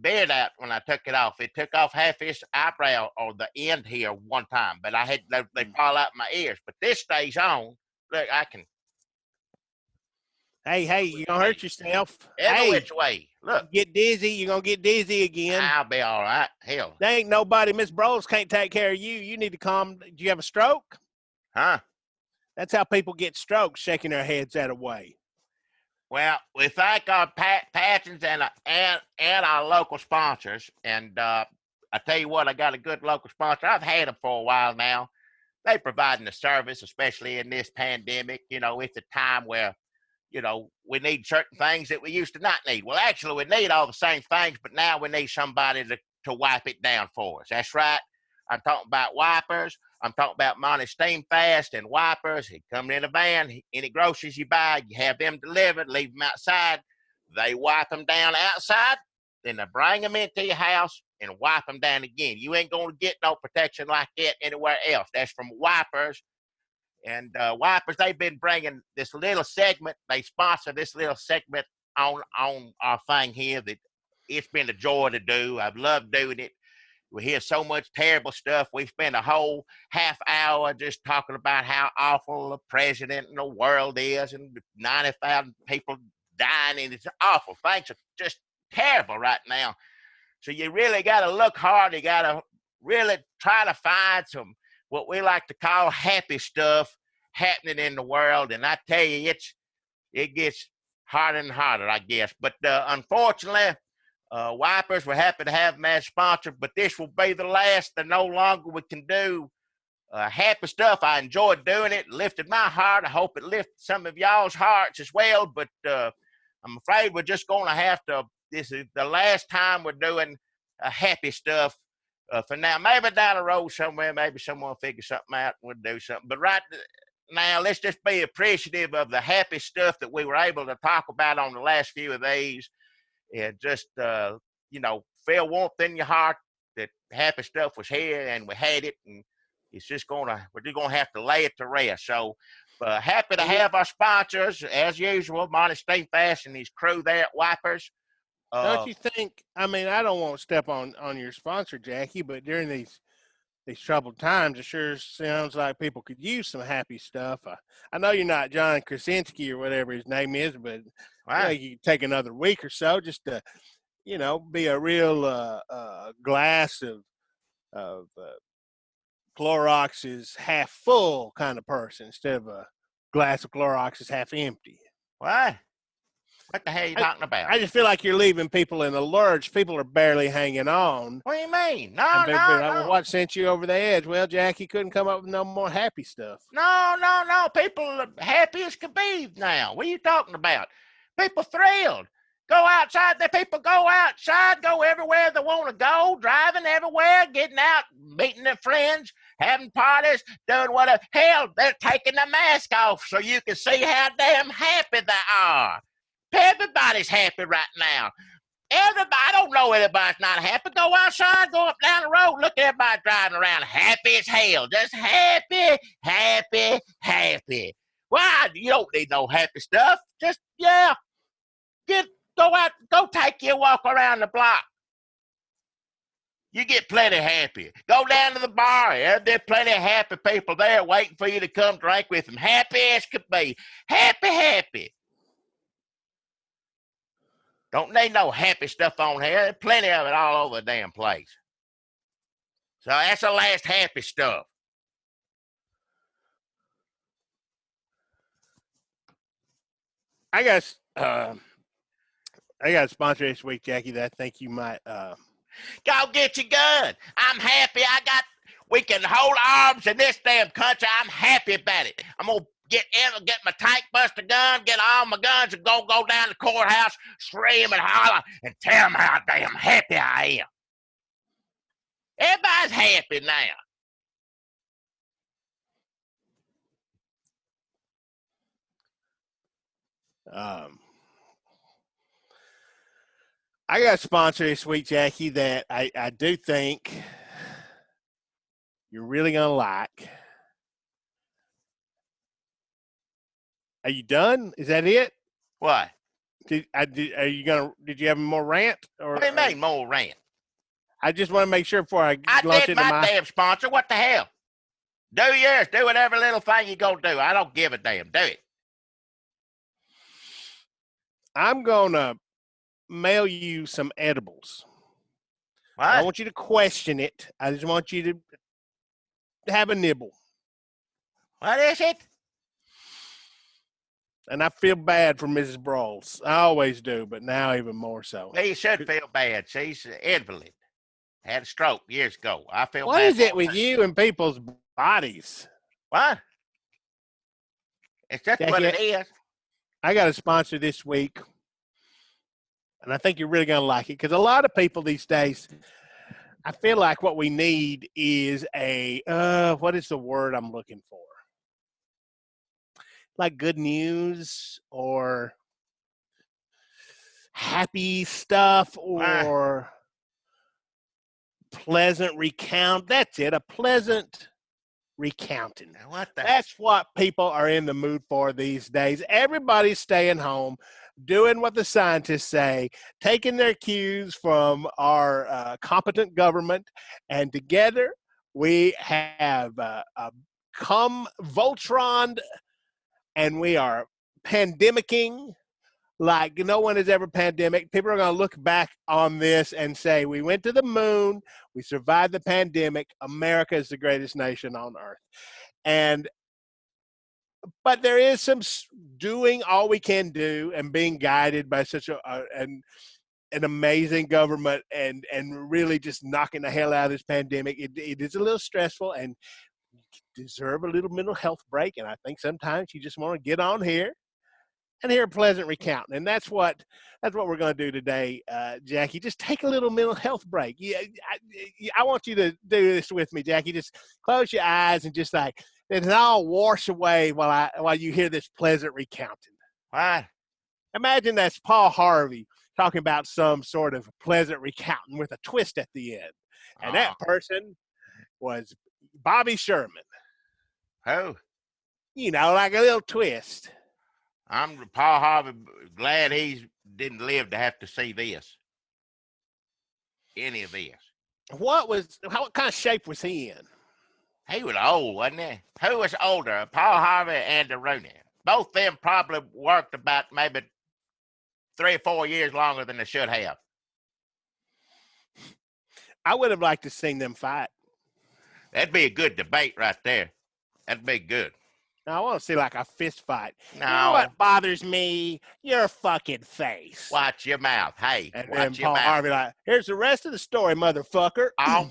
beard out when I took it off. It took off half his eyebrow or the end here one time, but they fall out my ears. But this stays on. Look, I can. Hey, you gonna hurt yourself. Every which way. Look. Get dizzy. You're gonna get dizzy again. I'll be all right. Hell. There ain't nobody. Miss Bros can't take care of you. You need to calm. Do you have a stroke? Huh? That's how people get strokes, shaking their heads that away. Well, we thank our patrons and our local sponsors. And I tell you what, I got a good local sponsor. I've had them for a while now. They providing the service, especially in this pandemic. It's a time where, we need certain things that we used to not need. Well, actually, we need all the same things, but now we need somebody to wipe it down for us. That's right. I'm talking about wipers. I'm talking about Monty Steam Fast and wipers. He come in a van. Any groceries you buy, you have them delivered, leave them outside. They wipe them down outside. Then they bring them into your house and wipe them down again. You ain't going to get no protection like that anywhere else. That's from wipers. And wipers, they've been bringing this little segment. They sponsor this little segment on our thing here that it's been a joy to do. I've loved doing it. We hear so much terrible stuff. We spend a whole half hour just talking about how awful the president in the world is, and 90,000 people dying, and it's awful. Things are just terrible right now. So you really got to look hard. You got to really try to find some what we like to call happy stuff happening in the world. And I tell you, it gets harder and harder, I guess. But unfortunately, Wipers, we're happy to have them as sponsor, but this will be the last and no longer we can do happy stuff. I enjoyed doing it. It lifted my heart. I hope it lifted some of y'all's hearts as well, but I'm afraid we're just going to have to, this is the last time we're doing happy stuff for now. Maybe down the road somewhere, maybe someone will figure something out and we'll do something. But right now, let's just be appreciative of the happy stuff that we were able to talk about on the last few of these. And just, feel warmth in your heart that happy stuff was here and we had it. And we're just going to have to lay it to rest. So happy to have our sponsors, as usual, Monty Steamfast and his crew there at Wipers. Don't you think, I mean, I don't want to step on your sponsor, Jackie, but during these troubled times, it sure sounds like people could use some happy stuff. I know you're not John Krasinski or whatever his name is, but you could take another week or so just to, be a real glass of Clorox is half full kind of person instead of a glass of Clorox is half empty. What? What the hell are you talking about? I just feel like you're leaving people in a lurch. People are barely hanging on. What do you mean? No. Well, what sent you over the edge? Well, Jackie couldn't come up with no more happy stuff. No. People are happy as can be now. What are you talking about? People thrilled. Go outside. The people go outside, go everywhere they want to go, driving everywhere, getting out, meeting their friends, having parties, doing whatever. Hell, they're taking the mask off so you can see how damn happy they are. Everybody's happy right now. I don't know everybody's not happy. Go outside, go up down the road, look at everybody driving around happy as hell. Just happy. Why? You don't need no happy stuff. Just, go take your walk around the block. You get plenty happy. Go down to the bar. There's plenty of happy people there waiting for you to come drink with them. Happy as could be. Happy. Don't need no happy stuff on here. There's plenty of it all over the damn place. So that's the last happy stuff. I got a sponsor this week, Jackie, that I think you might Go get your gun. I'm happy. We can hold arms in this damn country. I'm happy about it. I'm going to get my tank buster gun, get all my guns, and go down the courthouse, scream and holler, and tell them how damn happy I am. Everybody's happy now. I got a sponsor this week, Jackie, that I do think you're really going to like. Are you done? Is that it? What? Did you have more rant? What do you mean, more rant? I just want to make sure before I launch did into my damn sponsor. What the hell? Do yours. Do whatever little thing you gonna do. I don't give a damn. Do it. I'm going to mail you some edibles. What? I don't want you to question it. I just want you to have a nibble. What is it? And I feel bad for Mrs. Brawls. I always do, but now even more so. Well, you should feel bad. She's an invalid. Had a stroke years ago. I feel bad. What is it with you and people's bodies? What? It's just what it is. I got a sponsor this week, and I think you're really going to like it because a lot of people these days, I feel like what we need is what is the word I'm looking for? Like good news or happy stuff or pleasant recount. That's it, a pleasant recounting. That's what people are in the mood for these days. Everybody's staying home. doing what the scientists say, taking their cues from our competent government, and together we have come Voltron, and we are pandemicking like no one has ever pandemic. People are going to look back on this and say, we went to the moon, we survived the pandemic, America is the greatest nation on earth. But there is some doing all we can do and being guided by such an amazing government and really just knocking the hell out of this pandemic. It is a little stressful, and you deserve a little mental health break. And I think sometimes you just want to get on here and hear a pleasant recount. And that's what we're going to do today, Jackie. Just take a little mental health break. I want you to do this with me, Jackie. Just close your eyes and just like, let it all wash away while you hear this pleasant recounting. What? Imagine that's Paul Harvey talking about some sort of pleasant recounting with a twist at the end. And that person was Bobby Sherman. Who? You know, like a little twist. I'm Paul Harvey glad he didn't live to have to see this. Any of this. What kind of shape was he in? He was old, wasn't he? Who was older, Paul Harvey and Rooney? Both them probably worked about maybe 3 or 4 years longer than they should have. I would have liked to seen them fight. That'd be a good debate right there. That'd be good. Now, I want to see like a fist fight. No. You know what bothers me? Your fucking face. Watch your mouth. Hey, and watch then your Paul mouth. Harvey like, here's the rest of the story, motherfucker. Oh.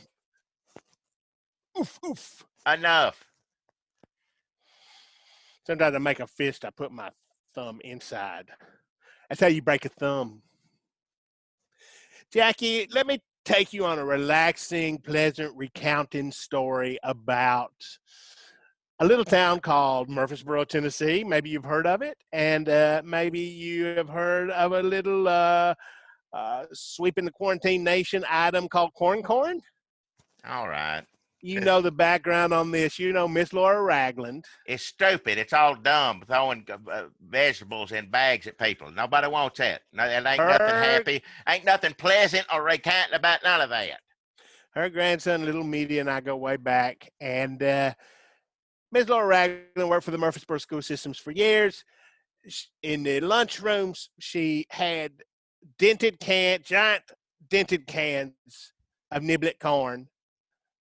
Oof, oof. Enough. Sometimes I make a fist, I put my thumb inside. That's how you break a thumb. Jackie, let me take you on a relaxing, pleasant recounting story about a little town called Murfreesboro, Tennessee. Maybe you've heard of it, and maybe you have heard of a little sweeping the quarantine nation item called corn. All right. You know the background on this. You know Miss Laura Ragland. It's stupid. It's all dumb, throwing vegetables in bags at people. Nobody wants that. No, it ain't nothing happy. Ain't nothing pleasant or recanting about none of that. Her grandson, Little Meaty, and I go way back. And Miss Laura Ragland worked for the Murfreesboro school systems for years. In the lunchrooms, she had giant dented cans of niblet corn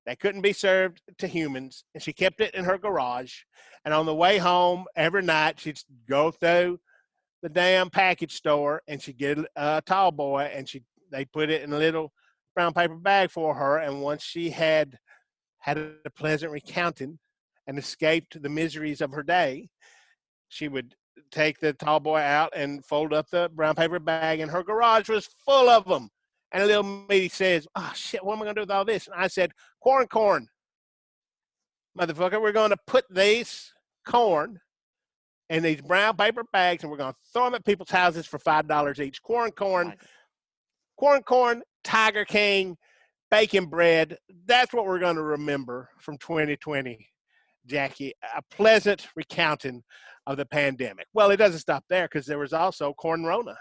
that couldn't be served to humans, and she kept it in her garage. And on the way home, every night, she'd go through the damn package store, and she'd get a tall boy, and they put it in a little brown paper bag for her. And once she had a pleasant recounting and escaped the miseries of her day, she would take the tall boy out and fold up the brown paper bag, and her garage was full of them. And a little Meaty says, oh, shit, what am I going to do with all this? And I said, corn. Motherfucker, we're going to put these corn in these brown paper bags, and we're going to throw them at people's houses for $5 each. Corn, Tiger King, bacon bread. That's what we're going to remember from 2020, Jackie. A pleasant recounting of the pandemic. Well, it doesn't stop there, because there was also Corn Rona.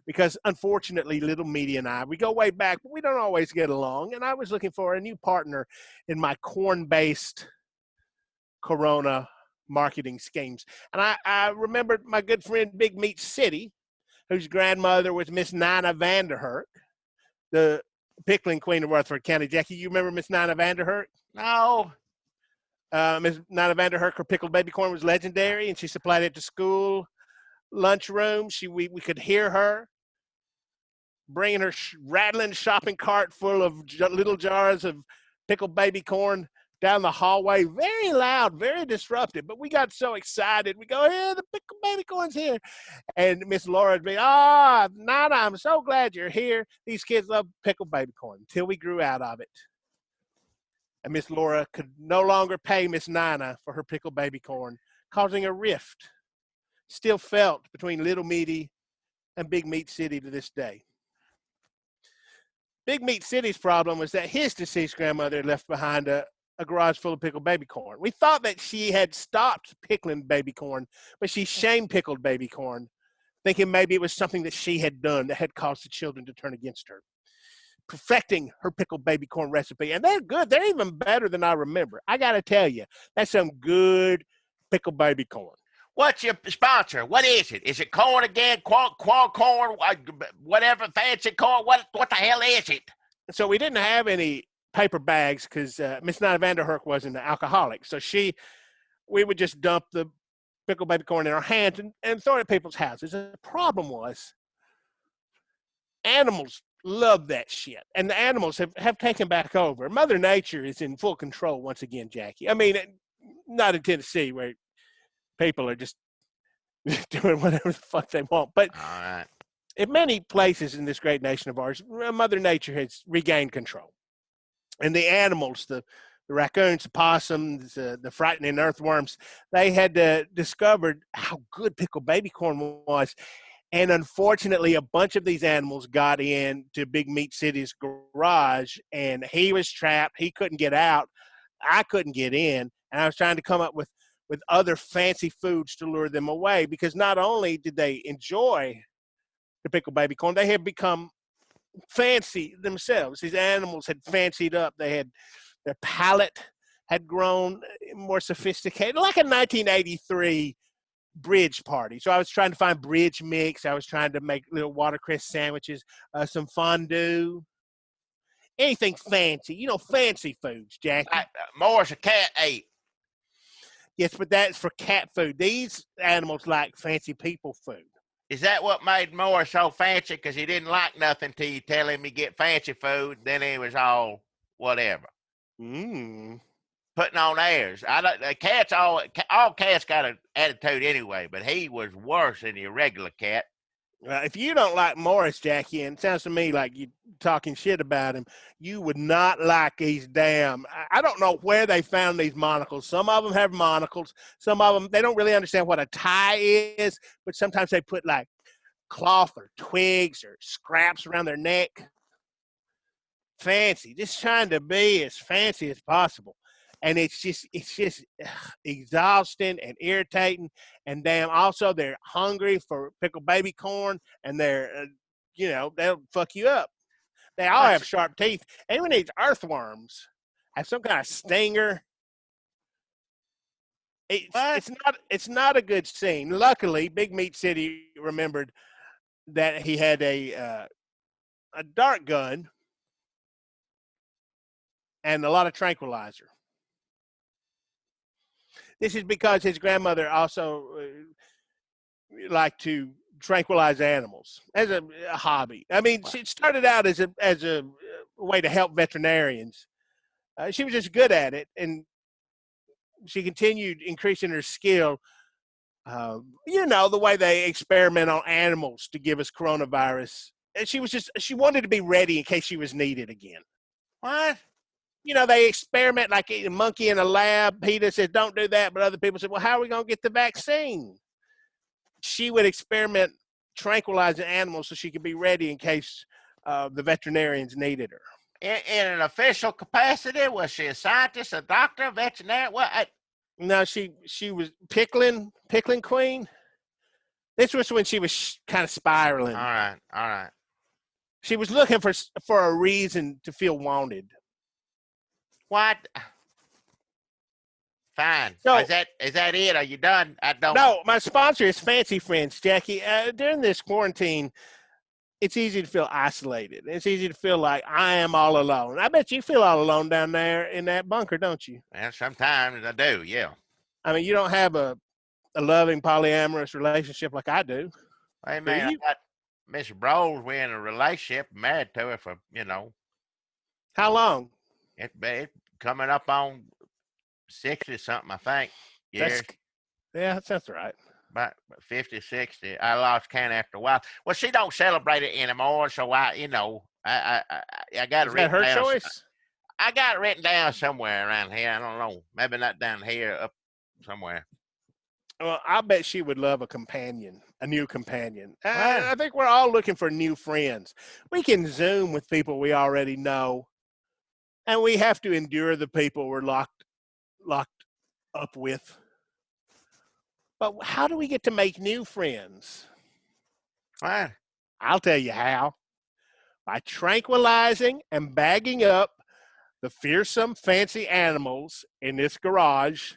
Because unfortunately, Little Meaty and I, we go way back, but we don't always get along. And I was looking for a new partner in my corn-based Corona marketing schemes. And I remembered my good friend Big Meat City, whose grandmother was Miss Nina Vanderherk, the pickling queen of Rutherford County. Jackie, you remember Miss Nina Vanderherk? No. Miss Nina Vanderherk, her pickled baby corn was legendary, and she supplied it to school lunchroom. We could hear her bringing her rattling shopping cart full of little jars of pickled baby corn down the hallway. Very loud, very disruptive. But we got so excited. We go, yeah, the pickled baby corn's here. And Miss Laura would be, Nana, I'm so glad you're here. These kids love pickled baby corn, until we grew out of it. And Miss Laura could no longer pay Miss Nina for her pickled baby corn, causing a rift still felt between Little Meaty and Big Meat City to this day. Big Meat City's problem was that his deceased grandmother had left behind a garage full of pickled baby corn. We thought that she had stopped pickling baby corn, but she shame pickled baby corn thinking maybe it was something that she had done that had caused the children to turn against her. Perfecting her pickled baby corn recipe. And they're good. They're even better than I remember. I got to tell you, that's some good pickled baby corn. What's your sponsor? What is it? Is it corn again? Qual corn? Whatever, fancy corn? What the hell is it? So we didn't have any paper bags because Miss Nina Vanderherk wasn't an alcoholic. So we would just dump the pickled baby corn in our hands and throw it at people's houses. The problem was animals love that shit. And the animals have taken back over. Mother Nature is in full control once again, Jackie. I mean, not in Tennessee where people are just doing whatever the fuck they want. But all right, in many places in this great nation of ours, Mother Nature has regained control. And the animals, the raccoons, the possums, the frightening earthworms, they had discovered how good pickled baby corn was. And unfortunately, a bunch of these animals got into Big Meat City's garage, and he was trapped. He couldn't get out. I couldn't get in. And I was trying to come up with other fancy foods to lure them away, because not only did they enjoy the pickled baby corn, they had become fancy themselves. These animals had fancied up. They had their palate had grown more sophisticated, like a 1983 bridge party. So I was trying to find bridge mix. I was trying to make little watercress sandwiches, some fondue, anything fancy, fancy foods, Jackie. More's a cat ate. Yes, but that's for cat food. These animals like fancy people food. Is that what made Moore so fancy? Because he didn't like nothing till you tell him he get fancy food. Then he was all whatever. Putting on airs. Cats all cats got an attitude anyway, but he was worse than your regular cat. If you don't like Morris, Jackie, and it sounds to me like you're talking shit about him, you would not like these damn. I don't know where they found these monocles. Some of them have monocles. Some of them, they don't really understand what a tie is, but sometimes they put like cloth or twigs or scraps around their neck. Fancy, just trying to be as fancy as possible. And it's just exhausting and irritating. And damn, also they're hungry for pickled baby corn, and they're, they'll fuck you up. They all have sharp teeth. Even these earthworms have some kind of stinger. It's not a good scene. Luckily, Big Meat City remembered that he had a dart gun and a lot of tranquilizer. This is because his grandmother also liked to tranquilize animals as a hobby. I mean, it started out as a way to help veterinarians. She was just good at it, and she continued increasing her skill. The way they experiment on animals to give us coronavirus. And she wanted to be ready in case she was needed again. What? They experiment like a monkey in a lab. PETA says, don't do that. But other people said, well, how are we going to get the vaccine? She would experiment tranquilizing animals so she could be ready in case the veterinarians needed her. In an official capacity? Was she a scientist, a doctor, a veterinarian? What? No, she was pickling queen. This was when she was kind of spiraling. All right. She was looking for a reason to feel wanted. What? Fine. So, is that it? Are you done? I don't. No, my sponsor is Fancy Friends, Jackie. During this quarantine, it's easy to feel isolated. It's easy to feel like I am all alone. I bet you feel all alone down there in that bunker, don't you? Well, sometimes I do, yeah. I mean, you don't have a loving polyamorous relationship like I do. Hey, man, I got Miss Bros. We're in a relationship, married to her for, How long? It's coming up on 60 something, I think. Years. That's right. About 50, 60. I lost count after a while. Well, she don't celebrate it anymore, so I got it written down. Is that her choice? I got it written down somewhere around here. I don't know. Maybe not down here, up somewhere. Well, I bet she would love a new companion. I think we're all looking for new friends. We can Zoom with people we already know, and we have to endure the people we're locked up with. But how do we get to make new friends? What? I'll tell you how. By tranquilizing and bagging up the fearsome, fancy animals in this garage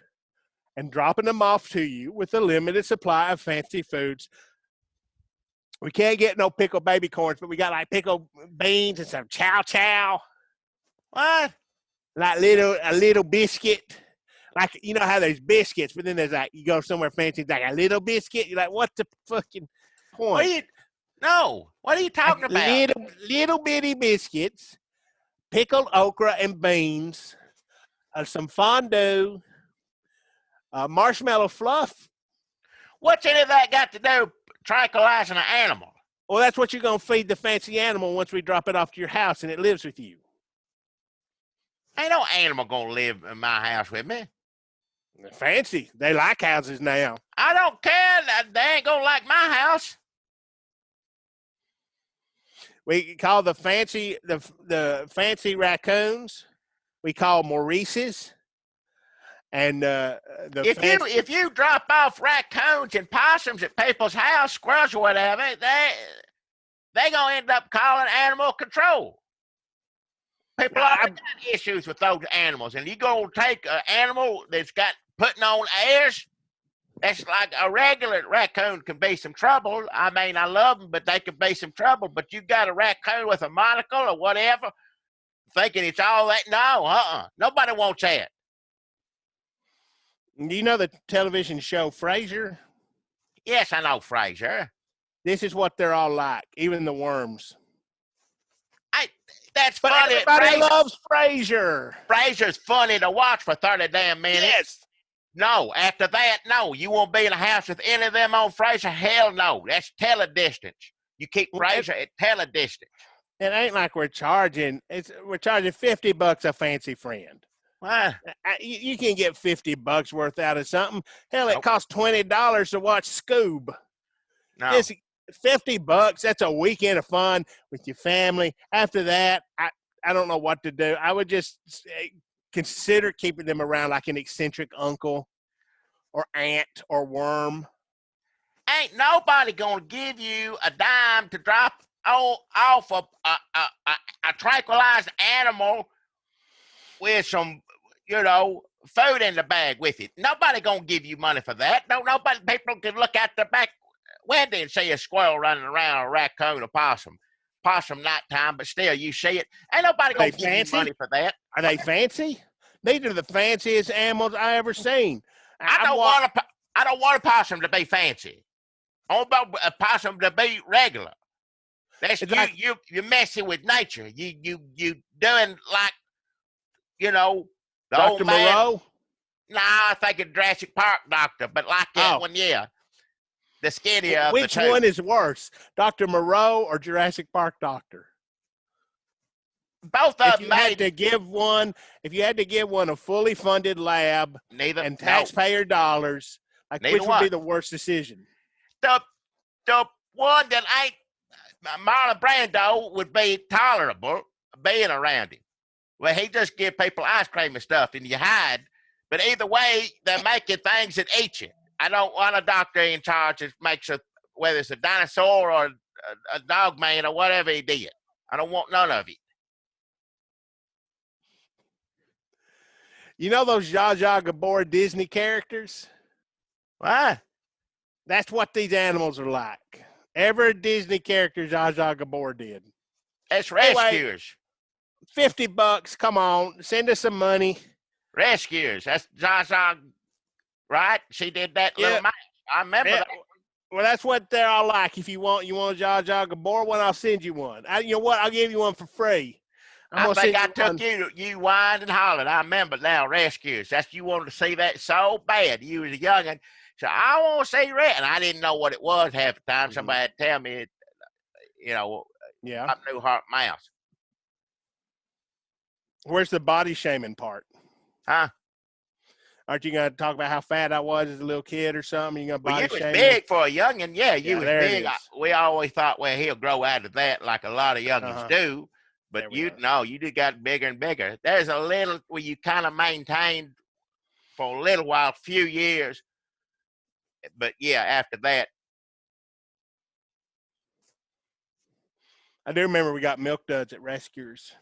and dropping them off to you with a limited supply of fancy foods. We can't get no pickled baby corns, but we got like pickled beans and some chow chow. What? Like a little biscuit. Like, you know how there's biscuits, but then there's like, you go somewhere fancy, it's like a little biscuit. You're like, what's the fucking point? What are you talking about? Little bitty biscuits, pickled okra and beans, some fondue, marshmallow fluff. What's any of that got to do tranquilizing an animal? Well, that's what you're going to feed the fancy animal once we drop it off to your house and it lives with you. Ain't no animal gonna live in my house with me. Fancy. They like houses now. I don't care. They ain't gonna like my house. We call the fancy raccoons. We call Maurices. And if you drop off raccoons and possums at people's house, squirrels or whatever, they gonna end up calling animal control. People always got issues with those animals, and you gonna take an animal that's got putting on airs. That's like a regular raccoon can be some trouble. I mean, I love them, but they can be some trouble. But you got a raccoon with a monocle or whatever, thinking it's all that. No, nobody wants that. Do you know the television show Frasier? Yes, I know Frasier. This is what they're all like, even the worms. That's but funny. Everybody loves Frasier. Frasier's funny to watch for 30 damn minutes. Yes. No, after that, no. You won't be in a house with any of them on Frasier? Hell no. That's teledistance. You keep Frasier at teledistance. It ain't like we're charging $50 a fancy friend. What? You can get $50 worth out of something. Hell, it costs $20 to watch Scoob. No. It's $50, that's a weekend of fun with your family. After that, I don't know what to do. I would just consider keeping them around like an eccentric uncle or aunt or worm. Ain't nobody going to give you a dime to drop off a tranquilized animal with some, food in the bag with it. Nobody going to give you money for that. No, people can look out the back window and see a squirrel running around, a raccoon, a possum. Possum nighttime, but still, you see it. Ain't nobody going to give you money for that. Are they fancy? These are the fanciest animals I ever seen. I don't want a possum to be fancy. I want a possum to be regular. That's you're messing with nature. You doing like, the Dr. old man. Moreau? Nah, I think a Jurassic Park doctor, but like that one, yeah. The skinny of Which the two. one is worse, Dr. Moreau or Jurassic Park doctor? Both of them had to give one a fully funded lab and taxpayer dollars, which would be the worst decision? The one that ain't Marlon Brando would be tolerable being around him. Well, he just give people ice cream and stuff and you hide. But either way, they're making things that eat you. I don't want a doctor in charge that makes whether it's a dinosaur or a dog man or whatever he did. I don't want none of it. You know those Zsa Zsa Gabor Disney characters? What? That's what these animals are like. Every Disney character Zsa Zsa Gabor did. It's rescuers. Anyway, $50, come on. Send us some money. Rescuers. That's Zsa Zsa, right? She did that little match. I remember that. Well, that's what they're all like. If you want a Zsa Zsa Gabor one, I'll send you one. You know what? I'll give you one for free. I think I took you whined and hollered. I remember now, rescuers. You wanted to see that so bad. You was a youngin'. So I want to see Red. And I didn't know what it was half the time. Somebody had to tell me it, up New Heart Mouse. Where's the body shaming part? Huh? Aren't you going to talk about how fat I was as a little kid or something? You going to body shame me? You was big for a youngin'. Yeah, you was big. We always thought, well, he'll grow out of that like a lot of youngins do. But you just got bigger and bigger. There's a little where you kind of maintained for a little while, few years. But yeah, after that. I do remember we got milk duds at Rescuers.